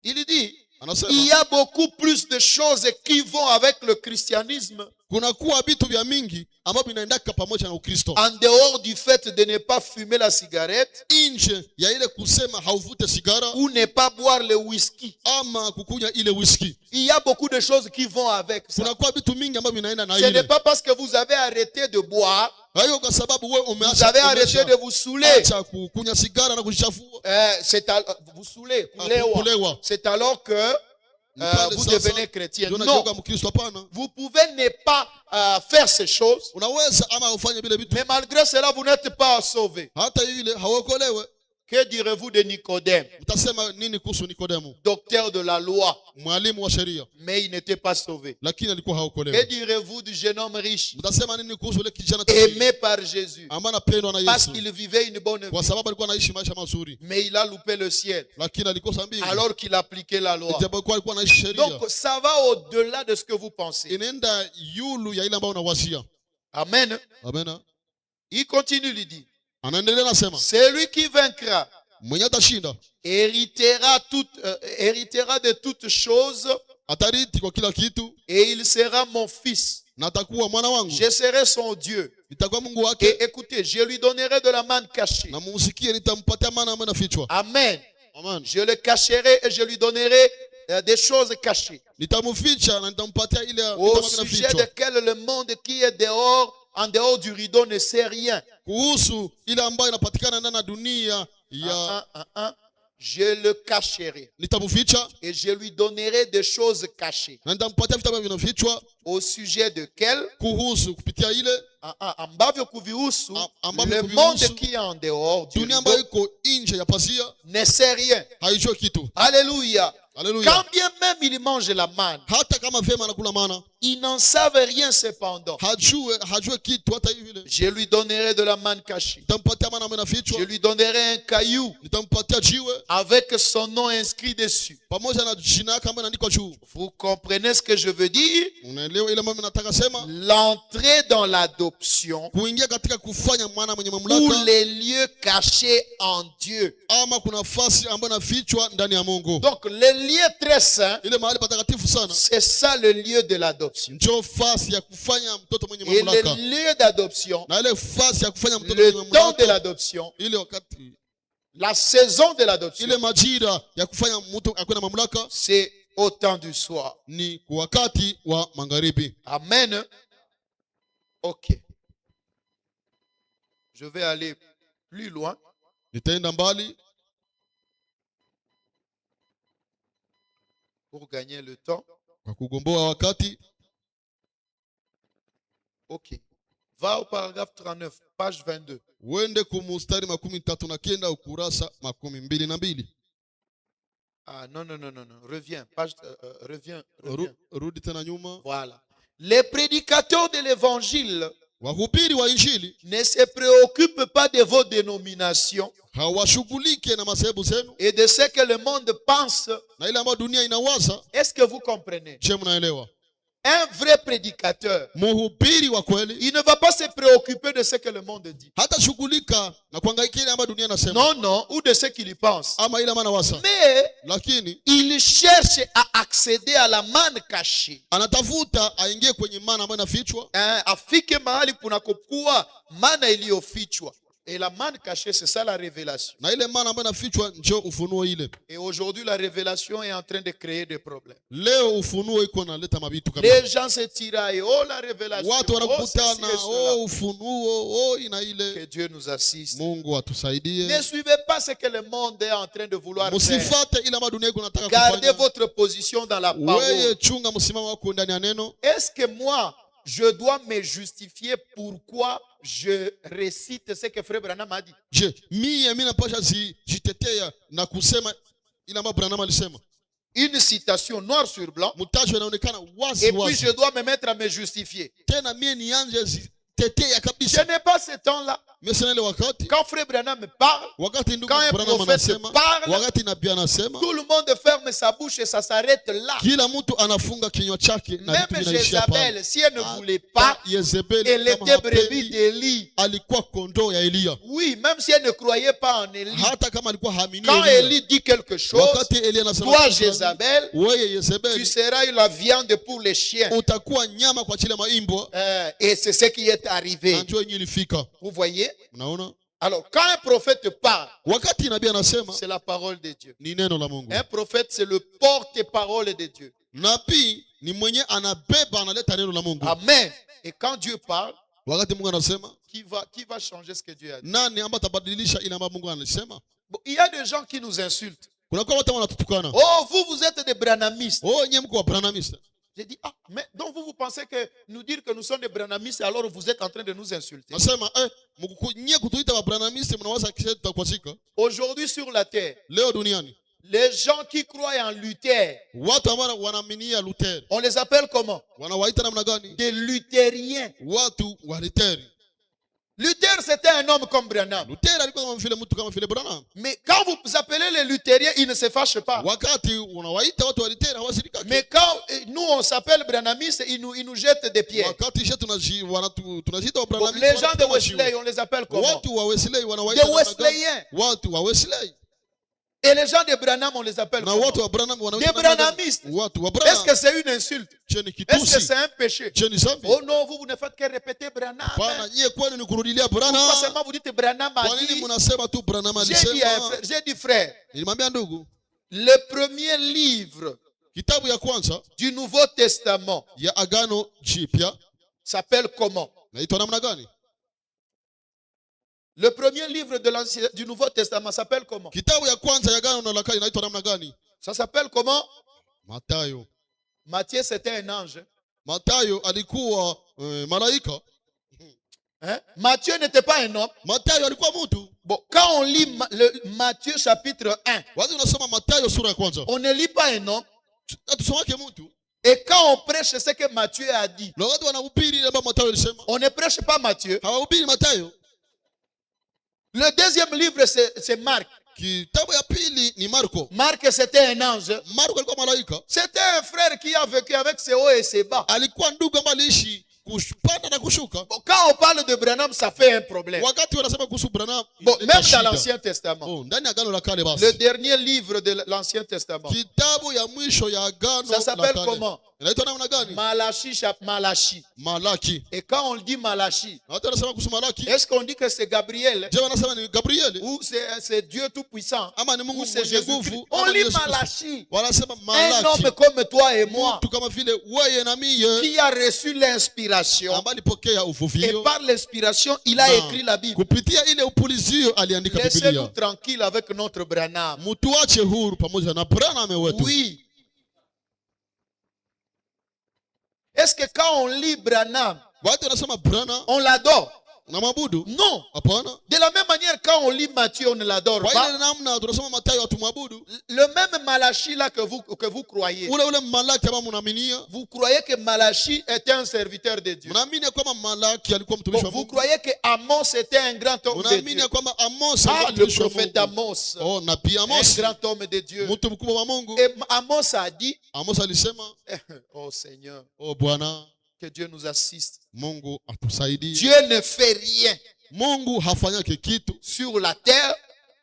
Il dit, Anasema il y a beaucoup plus de choses qui vont avec le christianisme kuna kuwa vitu vya mingi ambavyo vinaendaka pamoja na Ukristo. en dehors du fait de ne pas fumer la cigarette Nje ya ile kusema hauvute sigara ou ne pas boire le whisky. ama kukunya ile whisky. Il y a beaucoup de choses qui vont avec ça. Kuna kuwa vitu mingi ambavyo vinaenda na Ce n'est ile. pas parce que vous avez arrêté de boire, Hayo kwa sababu wewe vous avez arrêté de vous saouler. acha kukunya sigara na kujichafua. Vous saoulez, kulewa. Kulewa. C'est alors que vous devenez chrétien. Ndio Non, unageuka Mkristo hapana. vous pouvez ne pas faire ces choses, Unaweza ama ufanye vile vitu. mais malgré cela, vous n'êtes pas sauvé. Hata ile hawaokolewe. Que direz-vous de Nicodème, Mtasema nini kuhusu Nikodemo? docteur de la loi, Mwalimu wa sheria mais il n'était pas sauvé? lakini alikuwa Que haokolewe. direz-vous du jeune homme riche, Mtasema nini kuhusu ile kijana tajiri aimé par Jésus, ambaye anapendwa na parce Yesu qu'il vivait une bonne kwa vie, sababu alikuwa anaishi maisha mazuri, mais il a loupé le ciel lakini alikosa mbingu alors qu'il appliquait la loi? ijapokuwa alikuwa anaishi sheria. Donc, ça va au-delà de ce que vous pensez. Inaenda yulu ya ile ambayo unawazia. Amen. Amen. Il continue, il dit, Anaendelea nasema celui qui vaincra mwenye atashinda héritera de toutes choses atariti kwa kila kitu et il sera mon fils. na atakuwa mwana wangu, Je serai son Dieu. nitakuwa Mungu Et wake écoutez, je lui donnerai de la manne cachée. na mumsikie, nitampatia mana ambayo inafichwa. Amen. Amen. Je le cacherai et je lui donnerai des choses cachées Nitamficha na nitampatia ile au vitu ambavyo sujet vinafichwa. desquelles le monde qui est dehors, en dehors du rideau, ne sait rien. Kuhusu ile ambayo inapatikana ndani ya dunia ya Je le cacherai nitamficha et je lui donnerai des choses cachées na nitampatia vitu ambavyo vinafichwa au sujet desquelles kuhusu kupitia ile ambavyo kuvihusu ambavyo le kuvihusu monde qui est en dehors du dunia ambayo rideau iko nje ya pazia ne sait rien. haijui kitu. Alléluia. Haleluya. Quand bien même il mange la manne, Hata kama vema anakula mana ils n'en savent rien cependant. hajue kitu hata hivi vile. Je lui donnerai de la manne cachée. Nitampatia mana ambayo Je inafichwa, lui donnerai un caillou nitampatia jiwe avec son nom inscrit dessus. pamoja na jina yake ambayo inaandikwa juu. Vous comprenez ce que je veux dire? Unaelewa ile mambo nataka sema? L'entrée dans l'adoption Kuingia katika kufanya mwana mwenye ou mamlaka les lieux cachés en Dieu. ama kuna nafasi ambayo inafichwa ndani ya Mungu. Donc les lieux très saints, Ile mahali patakatifu sana c'est ça le lieu de l'adoption. ndio fasi ya kufanya mtoto mwenye Et mamlaka. le lieu d'adoption, Na ile fasi ya kufanya mtoto le mwenye temps de mamlaka, l'adoption, ile wakati la saison de l'adoption, ile majira ya kufanya mtu akuwe na mamlaka c'est au temps du soir. ni kwa wakati wa magharibi. Amen. Ok. Je vais aller plus loin. Nitaenda mbali Pour gagner le temps. kwa kugomboa wakati. Ok. Va au paragraphe 39, page 22. Uende kumustari 39 ukurasa 22. Ah non, non, non, non, non. Reviens. Page, reviens. Rudi tena nyuma. Voilà. Les prédicateurs de l'évangile wahubiri wa injili ne se préoccupent pas de vos dénominations hawashughulike na madhehebu zenu et de ce que le monde pense. na ile ambayo dunia inawaza. Est-ce que vous comprenez? Je, mnaelewa? Un vrai prédicateur, Mhubiri wa kweli il ne va pas se préoccuper de ce que le monde dit. hata shughulika na kuhangaika ile ambayo dunia inasema Non, non, ou de ce qu'il y pense. ama ile ambayo anawaza, Mais lakini il cherche à accéder à la manne cachée. anatafuta aingie kwenye mana ambayo inafichwa. Afike mahali kunakokuwa mana iliyofichwa. Et la manne cachée, c'est ça la révélation. Na ile mana ambayo inafichwa ndio ufunuo ile. Et aujourd'hui, la révélation est en train de créer des problèmes. Leo ufunuo iko naleta mabitu kabisa. Les gens se tiraillent. Oh, la révélation. Watu wanakutana, ceci et cela. ufunuo, ina ile. Que Dieu nous assiste. Mungu atusaidie. Ne suivez pas ce que le monde est en train de vouloir faire. Musifate ile ambayo dunia iko nataka Gardez kufanya. votre position dans la Wewe parole. chunga msimamo wako ndani ya neno. Est-ce que moi, je dois me justifier pourquoi je récite ce que Frère Branham a dit? Je, mimi napasha jitetea na kusema ile ambayo Branham alisema. Une citation noir sur blanc. Mutajo inaonekana wazi Et puis wazi. je dois me mettre à me justifier. Tena mimi nianze tetea Je kabisa. n'ai pas ce temps-là. Mimi sina ile wakati. Quand Frère Branham me parle, Wakati ndugu quand un Branham prophète anasema, parle, wakati nabii anasema, tout le monde ferme sa bouche et ça s'arrête là. kila mtu anafunga kinywa chake na vitu Même vinaishia pale. Jézabel, si elle ne voulait pas, Yezebeli elle kama était brebis hapendi, d'Élie. alikuwa kondoo ya Elia. Oui, même si elle ne croyait pas en Élie. Hata kama alikuwa haamini Quand Elia. Élie dit quelque chose, Wakati Elia anasema, toi Jézabel, wewe tu Yezebeli seras la viande pour les chiens. utakuwa nyama kwa ajili ya maimbwa. Et c'est ce qui est arrivé. Na njoo yenyewe ilifika. Vous voyez? Unaona? Alors, quand un prophète parle, Wakati nabii anasema, c'est la parole de Dieu. ni neno la Mungu. Un prophète, c'est le porte-parole de Dieu. Nabii ni mwenye anabeba analeta neno la Mungu. Amen. Et quand Dieu parle, Wakati Mungu anasema, qui va changer ce que Dieu a dit? nani ambaye atabadilisha ile ambayo Mungu anasema? Bon, il y a des gens qui nous insultent. Kuna kwa watu wanatutukana. Oh, vous êtes des branhamistes. Oh, nyewe mko wa Branhamiste. J'ai dit, ah, mais donc vous pensez que nous dire que nous sommes des branhamistes, alors vous êtes en train de nous insulter. Nasema nyie kutuita wa Branhamiste mnawaza kisha tutakwashika. Aujourd'hui sur la terre, Leo duniani les gens qui croient en Luther, watu ambao wanaaminia Luther on les appelle comment? wanawaita namna gani? Des luthériens. Watu wa Luther. Luther, c'était un homme comme Branham. Luther alikuwa kama vile mtu kama vile Branham. Mais quand vous appelez les luthériens, ils ne se fâchent pas. Wakati unawaita watu wa Luther hawasirika. Mais quand nous, on s'appelle branhamistes, ils nous jettent des pierres. Wakati shetu tunajiita wa Bon, Branhamiste. les gens de Wesley, on les appelle comment? Watu wa Wesley wanawaita Des Wesleyens. watu wa Wesley. Et les gens de Branham, on les appelle Na comment? watu wa Branham wanawaita Des Branhamistes. watu wa Est-ce Branham. que c'est une insulte? Je ni Est-ce que kitusi. c'est un péché? Je ni zambi. Oh non, vous ne faites que répéter Branham. Bwana nyie kwani ni kurudilia Pourquoi Branham? seulement vous dites Branham a Kwa nini dit? mnasema tu Branham alisema? J'ai dit frère, Nilimwambia ndugu, le premier livre kitabu ya kwanza du Nouveau Testament ya Agano Jipya s'appelle comment? naitwa namna gani? Le premier livre du Nouveau Testament s'appelle comment? Kitabu ya kwanza ya Agano la Kale inaitwa namna gani? Ça s'appelle comment? Mathayo. Matthieu, c'était un ange. Mathayo alikuwa malaika. Hein? Matthieu n'était pas un homme. Mathayo alikuwa mtu. Bon, quand on lit Matthieu chapitre 1, Wazi unasoma Mathayo sura ya kwanza. on ne lit pas un homme. Tusomake mtu. Et quand on prêche ce que Matthieu a dit, Na watu wanahubiri ile ambayo Mathayo alisema. on ne prêche pas Matthieu. Hawahubiri Mathayo. Le deuxième livre, c'est Marc. Kitabu ya pili ni Marko. Marc, c'était un ange. Marko alikuwa malaika. C'était un frère qui a vécu avec ses hauts et ses bas. Alikuwa ndugu ambaye aliishi kupanda na kushuka. Bon, quand on parle de Branham, ça fait un problème. Wakati wanasema kuhusu Branham, Bon, même dans l'Ancien Testament. oh, ndani ya Agano la Kale basi. Le dernier livre de l'Ancien Testament. Kitabu ya mwisho ya Agano Ça s'appelle comment? Inaitwa namna gani? Malachi. Malaki. Et quand on dit Malachi, Na watu wanasema kuhusu Malaki. est-ce qu'on dit que c'est Gabriel? Je wanasema ni Gabriel Ou c'est Dieu Tout-Puissant? ama ni Ou Mungu c'est mwenye Jésus-Christ? nguvu? On ama ni lit Yesu Kristo? Malachi. Wanasema Un Malaki. homme comme toi et moi, Mtu kama vile wewe na mie qui a reçu l'inspiration. ambaye alipokea Et uvuvio. par l'inspiration, il a Na écrit la Bible. kupitia ile upulizio aliandika Laissez-nous Biblia. tranquilles avec notre Branham. Mutuache huru pamoja na Branham wetu. Oui. Est-ce que quand on lit Branham, Watu wanasema Branham on l'adore? unamwabudu? Non. Hapana. De la même manière, quand on lit Matthieu, on ne l'adore Kwa pas. ile namna tunasoma Mathayo hatumwabudu. Le même Malachi là que vous croyez. Ule Malaki ambao mnaaminia. Vous croyez que Malachi était un serviteur de Dieu. Mnaamini kwamba Malaki alikuwa mtumishi wa Vous Mungu? croyez que Amos était un grand homme de Dieu. Mnaamini kwamba Amos Ah, alikuwa le mtumishi wa prophète Mungu? Amos. Oh, nabii Un Amos. grand homme de Dieu. Mtu mkubwa wa Mungu. Et Amos a dit, Amos alisema, oh Seigneur, oh Bwana, que Dieu nous assiste. Mungu atusaidie. Dieu ne fait rien Mungu hafanyake kitu sur la terre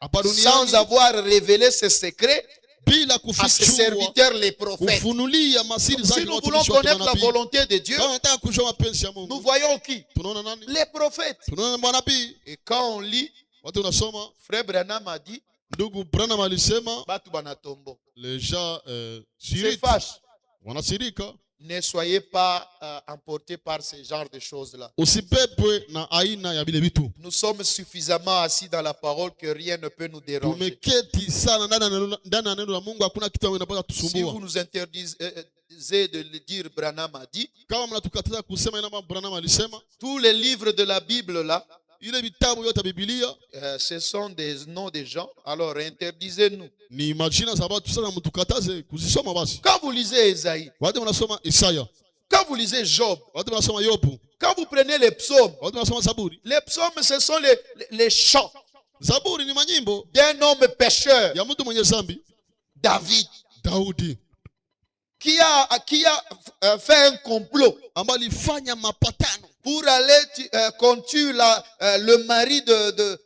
hapa sans duniani avoir révélé ses secrets bila à ses kufichua, serviteurs les prophètes. kufunulia masiri Si zake nous voulons watumishi wake connaître la manabii. volonté de Dieu, Kama nataka kujua mapenzi ya nous Mungu, voyons qui? tunaona nani? Les prophètes. Tunaona manabii. Et quand on lit, Watu unasoma, Frère Branham a dit, ndugu Branham alisema, Batu banatombo. les gens C'est siriti, fâche. wanasirika. Ne soyez pas emportés par ce genre de choses-là. Usibebwe na aina ya vile vitu. Nous sommes suffisamment assis dans la parole que rien ne peut nous déranger. Tumeketi sana ndani ya neno la Mungu, hakuna kitu kinapaswa Si tusumbua. vous nous interdisez de le dire, Branham a dit, Kama mnatukataza kusema ina Branham alisema, tous les livres de la Bible là, ile vitabu yote ya Biblia ce sont des noms de gens. Alors interdisez-nous. ni majina za watu, sana mtukataze kuzisoma basi. Quand vous lisez Esaïe, Watu wanasoma Isaya, quand vous lisez Job, watu wanasoma Yobu, quand vous prenez les psaumes, watu wanasoma Zaburi. les psaumes ce sont les chants Zaburi ni manyimbo d'un homme pécheur, ya mtu mwenye zambi, David, Daudi, qui a fait un complot ambaye alifanya mapatano pour aller contre le mari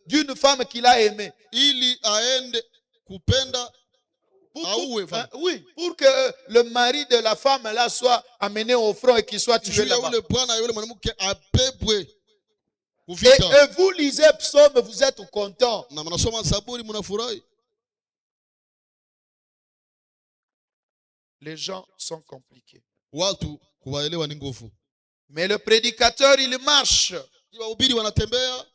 d'une femme qu'il a aimée. ili aende kupenda auwe femme. Oui, pour que le mari de la femme là soit amené au front et qu'il soit tué Juu ya là-bas. ule bwana yule mwanamke abebwe Et kuvita. vous lisez psaume, vous êtes content. Na mnasoma Zaburi mnafurahi. Les gens sont compliqués. Watu kuwaelewa ni nguvu. Mais le prédicateur, il marche. Wahubiri wanatembea,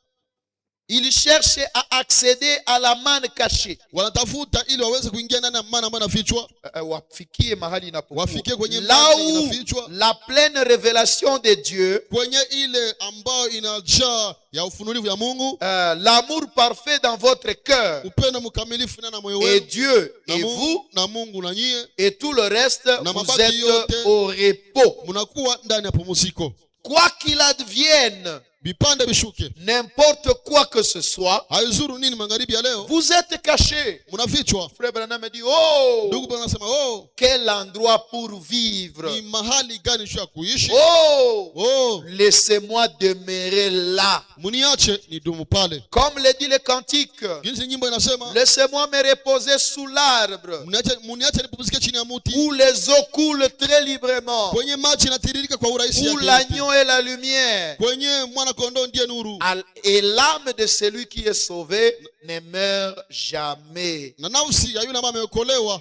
Il cherche à accéder à la manne cachée. wanatafuta ili waweze kuingia ndani ya maana ambayo inafichwa. Wafikie mahali inapokuwa. Wafikie kwenye Là maana où inafichwa, la pleine révélation de Dieu, kwenye ile ambayo inajaa ya ufunulivu ya Mungu, l'amour parfait dans votre cœur, upendo mkamilifu ndani ya moyo et wenu, Dieu na et Mungu, vous, na Mungu na nyie, et tout le reste, Na vous mabaki êtes yote, au repos. mnakuwa ndani ya pumziko. Quoi qu'il advienne, Vipande vishuke, n'importe quoi que ce soit, haizuru nini magharibi ya leo, vous êtes cachés. mnafichwa. Frère Branham me dit, oh, Ndugu bwana anasema, oh, quel endroit pour vivre. ni mahali gani sio ya kuishi? Oh, Oh, laissez-moi demeurer là. muniache nidumu pale. Comme le dit le cantique, Jinsi nyimbo inasema, laissez-moi me reposer sous l'arbre muniache nipumzike chini ya muti, où les eaux coulent très librement, kwenye maji inatiririka kwa urahisi où yake, l'agneau est la lumière. kwenye mwana kondoo ndiye nuru, Et l'âme de celui qui est sauvé ne meurt jamais. na nafsi ya yule ambaye ameokolewa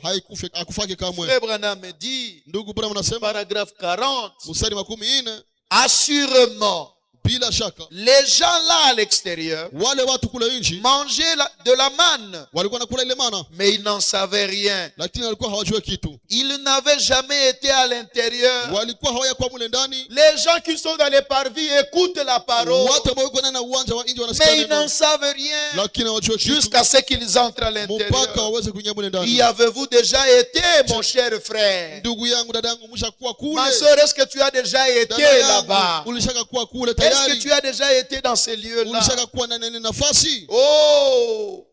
hakufake kamwe. Frère Branham me dit, Ndugu Branham anasema, paragraphe 40, mstari 14, assurément, bila shaka les gens là à l'extérieur wale watu kule nchi mangeaient de la manne, walikuwa nakula ile mana, mais ils n'en savaient rien. lakini walikuwa hawajue kitu, Ils n'avaient jamais été à l'intérieur. walikuwa hawayakuwa mule ndani. Les gens qui sont dans les parvis écoutent la parole, Watu ambao wako ndani ya uwanja wa nje mais wanasikia ils n'en neno, savent rien lakini hawajue kitu jusqu'à ce qu'ils entrent à mpaka l'intérieur. waweze kuingia mule Y ndani. avez-vous déjà été, mon cher frère? Ndugu yangu, dada yangu, mshakuwa kule. Ma soeur, est-ce que tu as déjà été Dada yangu, là-bas? ulishaka kuwa kule Est-ce que tayari? tu as déjà été dans ces lieux-là? Ulishaka kuwa ndani ya ile nafasi? Oh!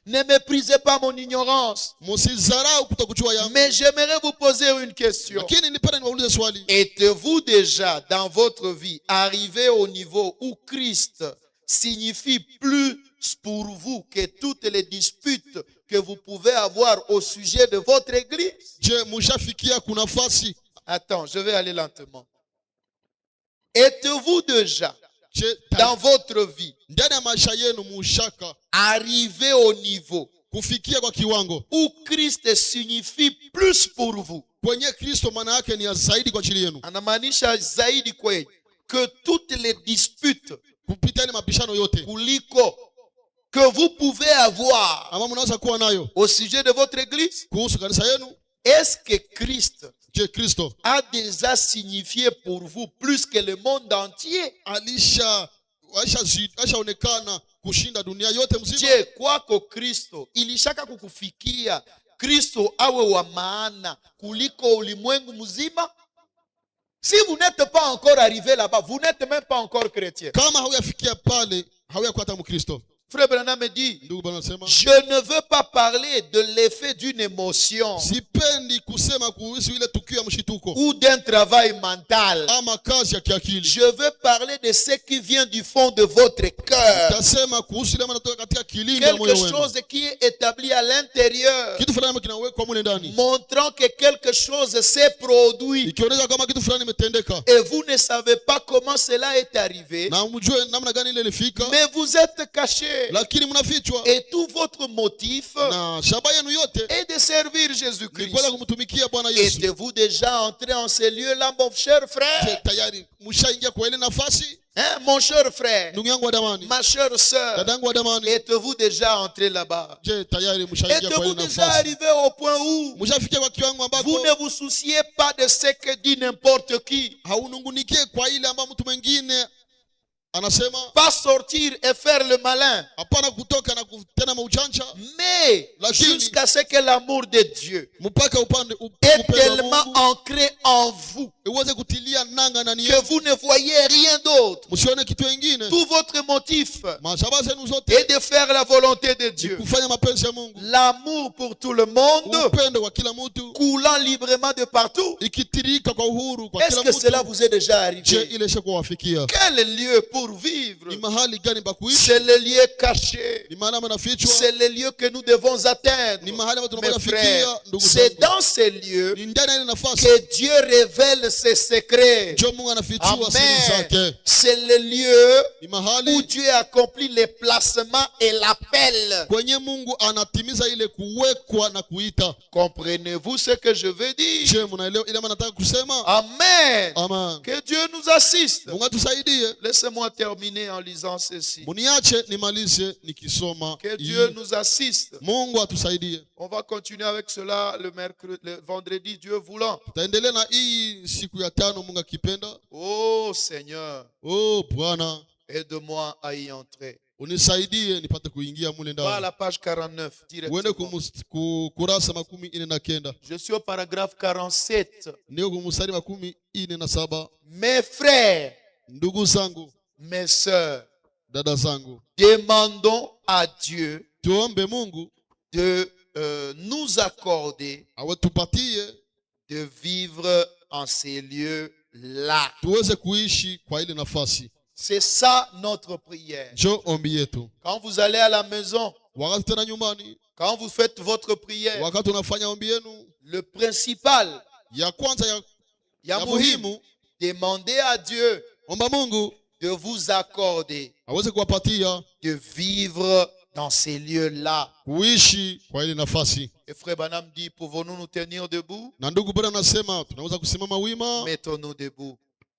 Ne méprisez pas mon ignorance. Msizarau kutokujua yangu. Mais j'aimerais vous poser une question. Lakini nipenda niwaulize swali. Êtes-vous déjà dans votre vie arrivé au niveau où Christ signifie plus pour vous que toutes les disputes que vous pouvez avoir au sujet de votre église? Je, mshafikia kuna nafasi? Attends, je vais aller lentement. Êtes-vous déjà Je, dans votre vie ndani ya maisha yenu mshaka arrivé au niveau kufikia kwa kiwango où Christ signifie plus pour vous? kwenye Kristo maana yake ni ya zaidi kwa ajili yenu, Anamaanisha zaidi kweli que toutes les disputes kupita ile mabishano yote kuliko que vous pouvez avoir ama mnaweza kuwa nayo au sujet de votre église. kuhusu kanisa yenu. Est-ce que Christ Je, Kristo a déjà signifié pour vous plus que le monde entier? aishaonekana kushinda dunia yote mzima. Je, kwako Kristo ilishaka kukufikia Kristo awe wa maana kuliko ulimwengu mzima? Si vous n'êtes pas encore arrivé là-bas, vous n'êtes même pas encore chrétien. Kama hauyafikia pale, hauyakuwa hata Mkristo. Frère Branham me dit, Ndugu Branham anasema, je ne veux pas parler de l'effet d'une émotion sipendi kusema kuhusu ile tukio ya mshituko ou d'un travail mental. ama kazi ya kiakili. Je veux parler de ce qui vient du fond de votre cœur. Tasema kuhusu ile manatoka katika kilindi ya moyo Quelque wenu. chose qui est établi à l'intérieur, Kitu fulani kinawekwa mule ndani, montrant que quelque chose s'est produit. ikionyesha kama kitu fulani imetendeka. Et vous ne savez pas comment cela est arrivé, Na mjue namna gani ile ilifika, mais vous êtes cachés. lakini mnafichwa. Et tout votre motif Na shabaha yenu yote est de servir ni Jésus-Christ. kwenda kumtumikia Bwana Yesu. Êtes-vous déjà entré en ces lieux-là, mon cher Je, frère? tayari mshaingia kwa ile nafasi? Hein, mon cher frère, Ndugu yangu wa damani, ma chère sœur, dadangu wa damani, êtes-vous déjà entré là-bas? je, tayari mshaingia kwa Êtes-vous ile déjà nafasi? arrivé au point où Mshafikia kwa kiwango vous ambako ne vous souciez pas de ce que dit n'importe qui? haunungunikie kwa ile ambayo mtu mwingine anasema, Pas sortir et faire le malin, hapana kutoka na kutenda maujanja, mais Lakini- jusqu'à ce que l'amour de Dieu mpaka upande est upendo wa tellement Mungu ancré en vous uweze kutilia nanga ndani que yenu, vous ne voyez rien d'autre. msione kitu kingine. Tout votre motif Mashabaha zenu zote est de faire la volonté de Dieu. kufanya mapenzi ya Mungu, L'amour pour tout le monde upendo kwa kila mtu coulant librement de partout. ikitirika kwa uhuru kwa Est-ce kila que cela mtu. vous est déjà Je, arrivé? ile ishakuwa wafikia? Quel lieu pour vivre? Ni mahali gani pa kuishi? C'est le lieu caché. Ni mahali mnafichwa? C'est le lieu que nous devons atteindre. Ni mahali ambapo Mes tunafikia, frères, ndugu c'est zangu. dans ces lieux Ni ndani ya ile nafasi que Dieu révèle ses secrets. ndio Mungu anafichua siri Amen. zake. C'est le lieu Ni où mahali Dieu accomplit les placements et l'appel. kwenye Mungu anatimiza ile kuwekwa na kuita. Comprenez-vous ce que je veux dire? Je, mnaelewa ile maana nataka kusema? Amen. Amen. Que Dieu nous assiste. Mungu atusaidie. Laissez-moi terminer en lisant ceci. Muniache nimalize nikisoma Que hii. Dieu nous assiste. Mungu atusaidie. On va continuer avec cela le vendredi, Dieu voulant. Tutaendelea na hii siku ya tano Mungu akipenda. Oh Seigneur, Oh Bwana, aide-moi à y entrer. unisaidie nipate kuingia mule Va à ndani. la page 49 Uende directement. kurasa 49. Je suis au paragraphe 47. Ndio kumstari 47. Mes frères, Ndugu zangu, mes sœurs, dada zangu, demandons à Dieu tuombe Mungu de nous accorder awetupatie de vivre en ces lieux-là. tuweze kuishi kwa ile nafasi. C'est ça notre prière. Jo ombi yetu. Quand vous allez à la maison, Wakati tena nyumbani, quand vous faites votre prière, wakati unafanya ombi yenu, le principal, ya kwanza ya ya muhimu, demandez à Dieu omba Mungu de vous accorder aweze kuwapatia de vivre dans ces lieux-là. kuishi kwa ile nafasi. Et frère Branham dit, pouvons-nous nous tenir debout? Na ndugu Bwana anasema tunaweza kusimama wima, Mettons-nous debout.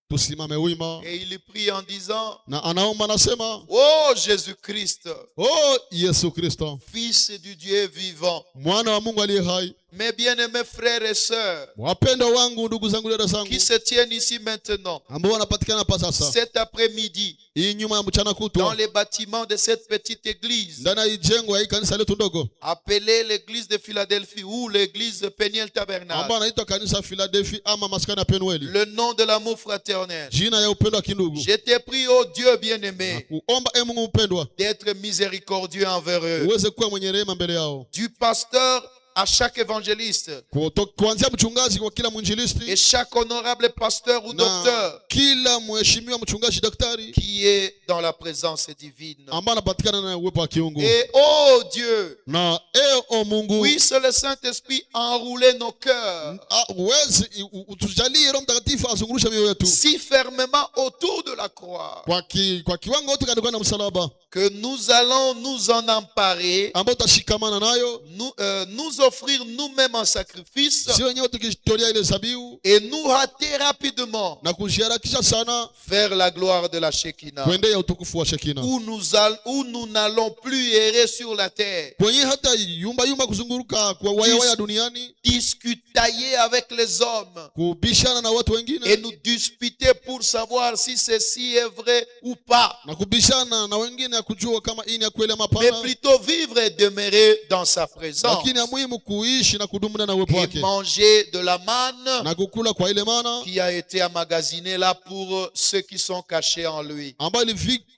tusimame wima. Et il prie en disant, Na anaomba anasema, oh Jésus-Christ, oh Yesu Kristo, Fils du Dieu vivant, mwana wa Mungu aliye hai, mes bien-aimés frères et sœurs wapendwa wangu, ndugu zangu, dada zangu, qui se tiennent ici maintenant, ambao wanapatikana hapa sasa cet après-midi, hii nyuma ya mchana dans kutwa les bâtiments de cette petite église, ndani ya jengo ya hii kanisa letu ndogo appelée l'église de Philadelphie ou l'église Peniel Tabernacle, ambao anaitwa kanisa Philadelphia ama maskani ya Penueli, le nom de l'amour fraternel. jina ya upendo wa kindugu. Je te prie, oh Dieu Na bien-aimé, kuomba Mungu mpendwa, d'être miséricordieux envers eux. uweze kuwa mwenye rehema mbele yao, Du pasteur à chaque évangéliste kuanzia mchungaji kwa kila et mwinjilisti chaque honorable pasteur ou na docteur kila mheshimiwa mchungaji daktari qui est dans la présence divine. ambaye anapatikana na uwepo wa kiungu. Et oh Dieu, Na o Mungu, puisse le Saint-Esprit enrouler nos cœurs uwezi utujalie Roho Mtakatifu azungurushe mioyo yetu si fermement autour de la croix kwa kiwango yote kando na msalaba, que nous allons nous en emparer, ambao utashikamana nayo, nous offrir nous-mêmes en sacrifice si wenyewe tukijitolea ile zabihu et nous hâter rapidement na kujiharakisha sana vers la gloire de la Shekinah, kuendea utukufu wa Shekina, où nous n'allons plus errer sur la terre, kwenye hata yumba kuzunguruka kwa waya duniani, discutailler avec les hommes kubishana na watu et wengine nous disputer pour savoir si ceci est vrai ou pas, na kubishana na wengine ya kujua kama hii ni ya kweli ama mais hapana, plutôt vivre et demeurer dans sa présence lakini ya muhimu kuishi na kudumu na uwepo et wake manger de la manne na kukula kwa ile mana qui a été emmagasinée là pour ceux qui sont cachés en lui. ambayo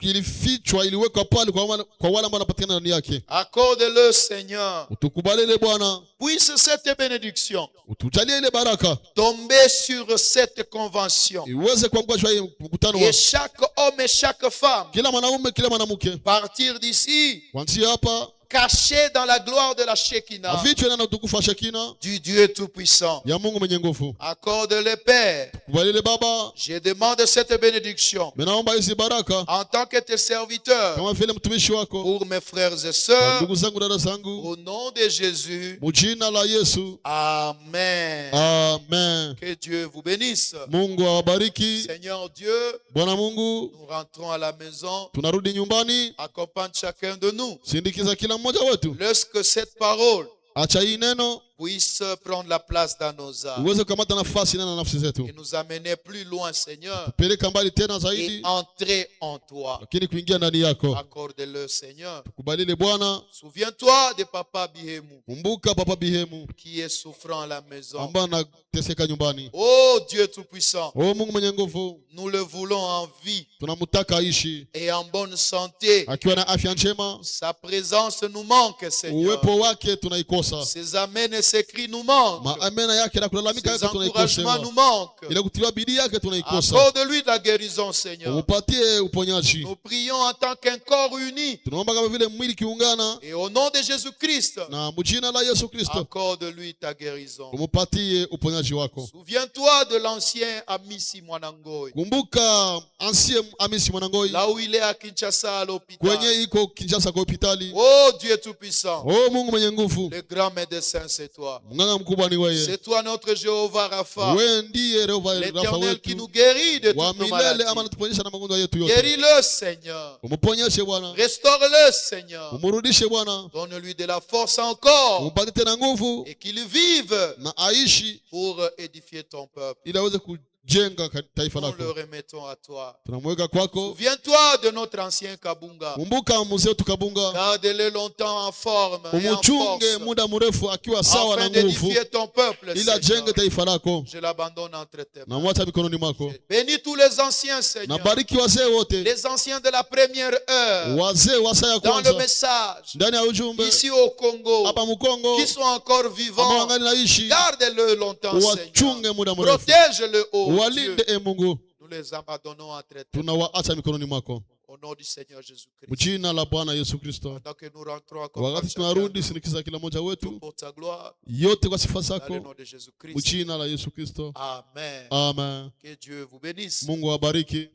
ilifichwa iliwekwa pale kwa wale ambao wanapatikana ndani yake. Accorde-le, Seigneur. Utukubalie Bwana, Puisse cette bénédiction utujalie ile baraka tomber sur cette convention. iweze kuangusha hii mkutano Et wa chaque homme et chaque femme kila mwanaume kila mwanamke partir d'ici kuanzia hapa cachés dans la gloire de la Shekinah afichwe na utukufu wa Shekina du Dieu Tout-Puissant. ya Mungu mwenye nguvu. Accorde-le, Père. Kubalie Baba, Je demande cette bénédiction ninaomba hizi baraka en tant que tes serviteurs kama vile mtumishi wako, pour mes frères et kwa sœurs. ndugu zangu dada zangu, Au nom de Jésus. mujina la Yesu, Amen. amen. Que Dieu vous bénisse. Mungu awabariki. Seigneur Dieu, Bwana Mungu, nous rentrons à la maison. tunarudi nyumbani. Accompagne chacun de nous. Sindikiza kila mmoja wetu, Laisse que cette parole acha hii neno puisse prendre la place dans nos âmes uweze kukamata nafasi na nafsi zetu, et nous amener plus loin, Seigneur, peleka mbali tena et zaidi, entrer en toi. lakini kuingia ndani yako. Accorde-le, Seigneur. Kubalile Bwana. Souviens-toi de Papa Bihemu Kumbuka Papa Bihemu qui est souffrant à la maison. ambaye anateseka nyumbani. Oh Dieu Tout-Puissant, O Mungu mwenye nguvu, nous le voulons en vie tunamtaka aishi et en bonne santé. akiwa na afya njema. Sa présence nous manque, Seigneur. Uwepo wake tunaikosa, Ses amens et ses cris nous manquent. maamena yake na kulalamika Ses yake encouragements nous tunaikosa, manquent. ile kutiwa bidii yake tunaikosa. Accorde-lui de la guérison, Seigneur. Umupatie uponyaji. Nous prions en tant qu'un corps uni. Tunaomba kama vile mwili kiungana, Et au nom de Jésus-Christ, na mjina la Yesu Kristo accorde-lui ta guérison. umupatie uponyaji wako. Souviens-toi de l'ancien Amisi Mwanangoi, Kumbuka ansie Amisi Mwanangoi là où il est à Kinshasa à l'hôpital. kwenye iko Kinshasa kwa hospitali. Oh Dieu Tout-Puissant, O Mungu mwenye nguvu, le grand médecin, c'est toi. mganga mkubwa ni wewe. C'est toi notre Jéhovah Rapha, Wewe ndiye Rafa l'Éternel qui wetu nous guérit de wa toutes nos milele, ama maladies. anatuponyesha na magonjwa yetu yote. Guéris-le, Seigneur. Umuponyeshe Bwana, Restaure-le, Seigneur. umurudishe Bwana, Donne-lui de la force encore umpatie tena nguvu et qu'il vive na aishi pour édifier ton peuple. ili aweze kujenga taifa Nous le lako. remettons à toi. Tunamweka kwako. Souviens-toi de notre ancien Kabunga. Kumbuka mzee wetu Kabunga, Garde-le longtemps en forme et en umuchunge force muda mrefu akiwa sawa afin na nguvu, d'édifier ton peuple, ili Seigneur. ajenge taifa lako. Je l'abandonne entre tes Na mains. mwacha mikononi mwako. Bénis tous les anciens, Na Seigneur. bariki wazee wote, Les anciens de la première heure wazee wa saa ya dans le kwanza message ndani ya ujumbe ici au Congo hapa Mkongo, qui sont encore ambao vivants. wangali naishi, Garde-le longtemps, Seigneur. wachunge muda mrefu, Protège-le, oh Dieu. walinde e Mungu. Nous les abandonnons entre tes mains. Tunawaacha mikononi mwako, Au nom du Seigneur Jésus-Christ. mjina la Bwana Yesu Kristo. Pendant que nous rentrons à Wakati tunarudi, sindikiza kila mmoja wetu, pour ta gloire, yote kwa sifa dans le zako, nom de Jésus-Christ. mjina la Yesu Kristo. Amen. Amen. Que Dieu vous bénisse. Mungu awabariki.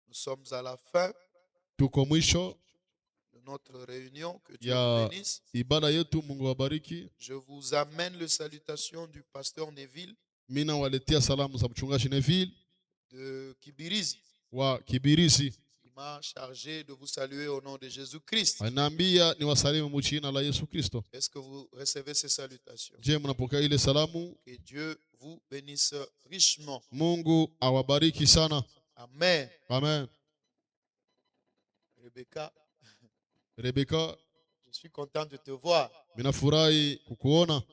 Nous sommes à la fin Tuko mwisho de notre réunion. Que Dieu ya vous bénisse. ibada yetu. Mungu awabariki. Je vous amène les salutations du pasteur Neville Mimi nawaletea salamu za mchungaji Neville de Kibirizi. wa Kibirizi. Il m'a chargé de vous saluer au nom de Jésus-Christ. Anaambia ni wasalimu mjina la Yesu Kristo. Est-ce que vous recevez ces salutations? Je, mnapokea ile salamu? Que Dieu vous bénisse richement. Mungu awabariki sana. Amen. Amen. Rebecca, Rebecca, je suis content de te voir. minafurahi kukuona.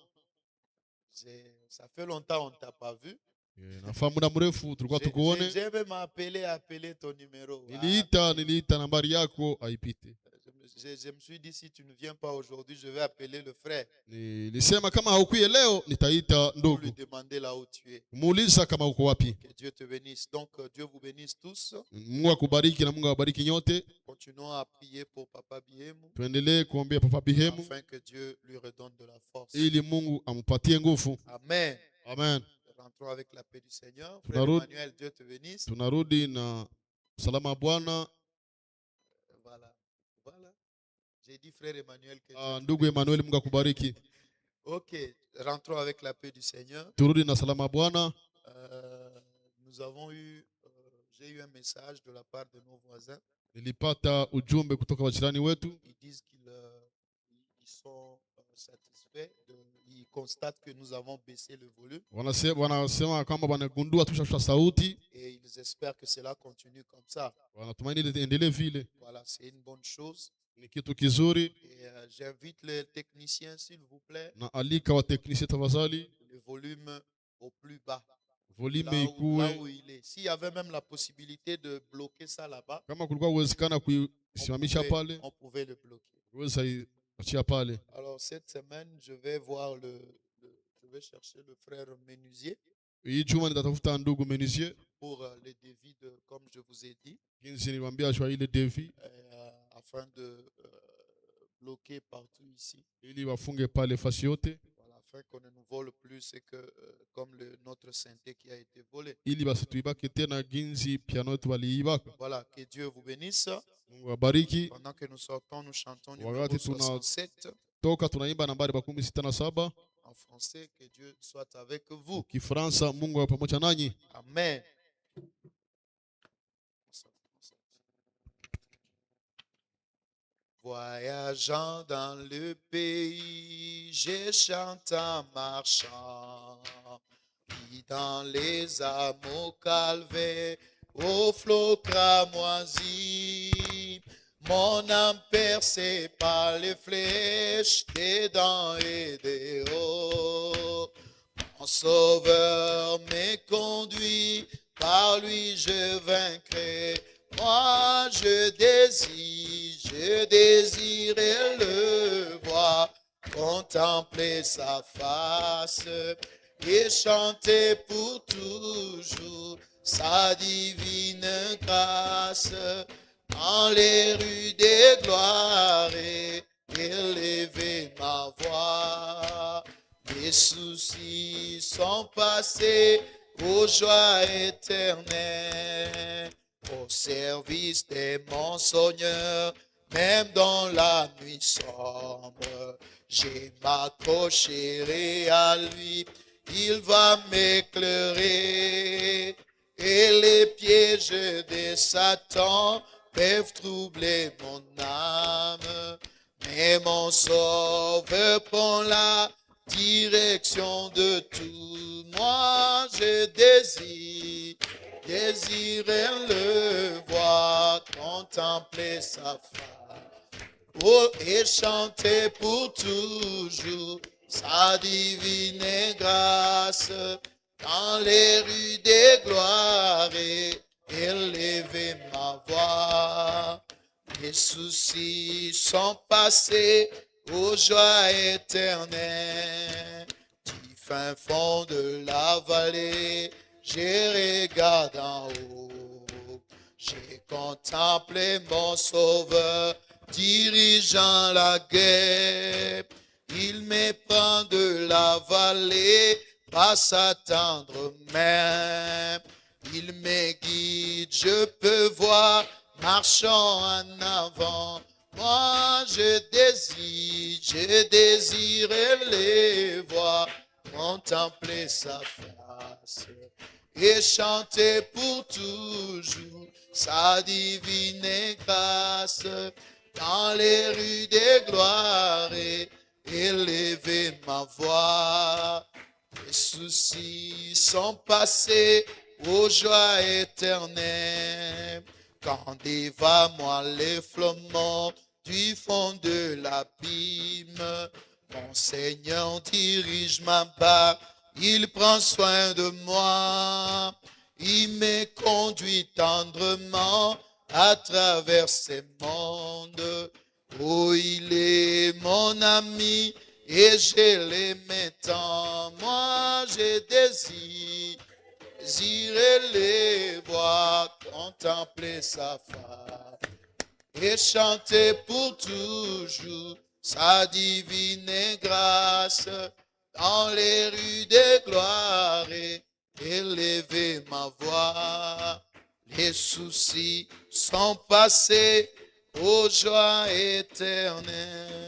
Ça fait longtemps qu'on ne t'a pas vu. Nafaa muda mrefu tulikuwa tukuone. J'ai même appelé ton numéro. Niliita nambari yako haipite. Je me suis dit, si tu ne viens pas aujourd'hui, je vais appeler le frère. Nilisema kama haukuye leo nitaita Pour lui ndugu. demander là où tu es. Muuliza kama uko wapi. Que Dieu te bénisse. Donc, Dieu vous bénisse tous. Mungu akubariki na Mungu awabariki nyote. Continuons à prier pour Papa Bihemu, Tuendelee kuombea Papa Bihemu afin que Dieu lui redonne de la force. ili Mungu ampatie nguvu. Amen. Amen. Rentrons avec la paix du Seigneur. Frère Tunarudi. Emmanuel, Dieu te bénisse. Tunarudi na salama Bwana. Voilà. Voilà. J'ai dit frère Emmanuel que Dieu te Ndugu bénisse. Emmanuel, Mungu akubariki. Ok, rentrons avec la paix du Seigneur. Turudi na salama ya Bwana. Nous avons eu, j'ai eu un message de la part de nos voisins. Nilipata ujumbe kutoka wajirani wetu, Ils disent ils sont satisfaits. Ils constatent que nous avons baissé le volume wanasema kwamba wanagundua tushashusha sauti, et ils espèrent que cela continue comme ça. wanatumaini endelee vile. Voilà, c'est une bonne chose. Ni kitu kizuri. Et j'invite les techniciens, s'il vous plaît, Na alika wa teknisia tafadhali, le volume au plus bas. volume Là ikuwe, où il est. S'il y avait même la possibilité de bloquer ça là-bas, kama kulikuwa uwezekana kuisimamisha pale, on pouvait le bloquer. uweza achia pale. Alors cette semaine, je vais voir je vais chercher le frère Menuisier Hii juma nitatafuta ndugu Menuisier, pour les devis comme je vous ai dit, jinsi niliwaambia shwa ile devi, afin de bloquer partout ici. ili wafunge pale fasi yote, Voilà, afin qu'on ne nous vole plus et que comme notre synthé qui a été volé. ili basituibake tena ginzi piano yetu waliibaka. Voilà, que Dieu vous bénisse. Mungu abariki. Pendant que nous sortons, nous chantons numéro Wakati 67 tunatoka tunaimba nambari 67 en français. Que Dieu soit avec vous. Kifaransa. Mungu awe pamoja nanyi. Amen. Voyageant dans le pays, je chante en marchant. Puis dans les amours calvaires, au flot cramoisi, mon âme percée par les flèches des dents et des hauts. Mon sauveur me conduit, par lui je vaincrai. Moi je désirais le voir, contempler sa face et chanter pour toujours sa divine grâce. Dans les rues des gloires et élever ma voix. Les soucis sont passés aux joies éternelles, au service de mon Seigneur, même dans la nuit sombre. Je m'accrocherai à lui, il va m'éclairer, et les pièges de Satan peuvent troubler mon âme, mais mon sauveur prend la direction de tout. Moi je désirais le voir, contempler sa face, oh, et chanter pour toujours sa divine grâce. Dans les rues des gloires et élever ma voix. Les soucis sont passés aux joies éternelles. Du fin fond de la vallée, je regarde en haut. J'ai contemplé mon sauveur dirigeant la guerre. Il me prend de la vallée par sa tendre main. Il me guide, je peux voir, marchant en avant. Moi je désirais les voir, contempler sa face et chanter pour toujours sa divine grâce. Dans les rues des gloires et élever ma voix. Les soucis sont passés aux joies éternelles. Quand déva moi les flottements du fond de l'abîme, mon Seigneur dirige ma barque, il prend soin de moi. Il me conduit tendrement à travers ces mondes. Oh, il est mon ami et je l'aime tant. Moi, je désirais les voir, contempler sa face et chanter pour toujours sa divine grâce. Dans les rues des gloires et élever ma voix. Les soucis sont passés Ô joie éternelle.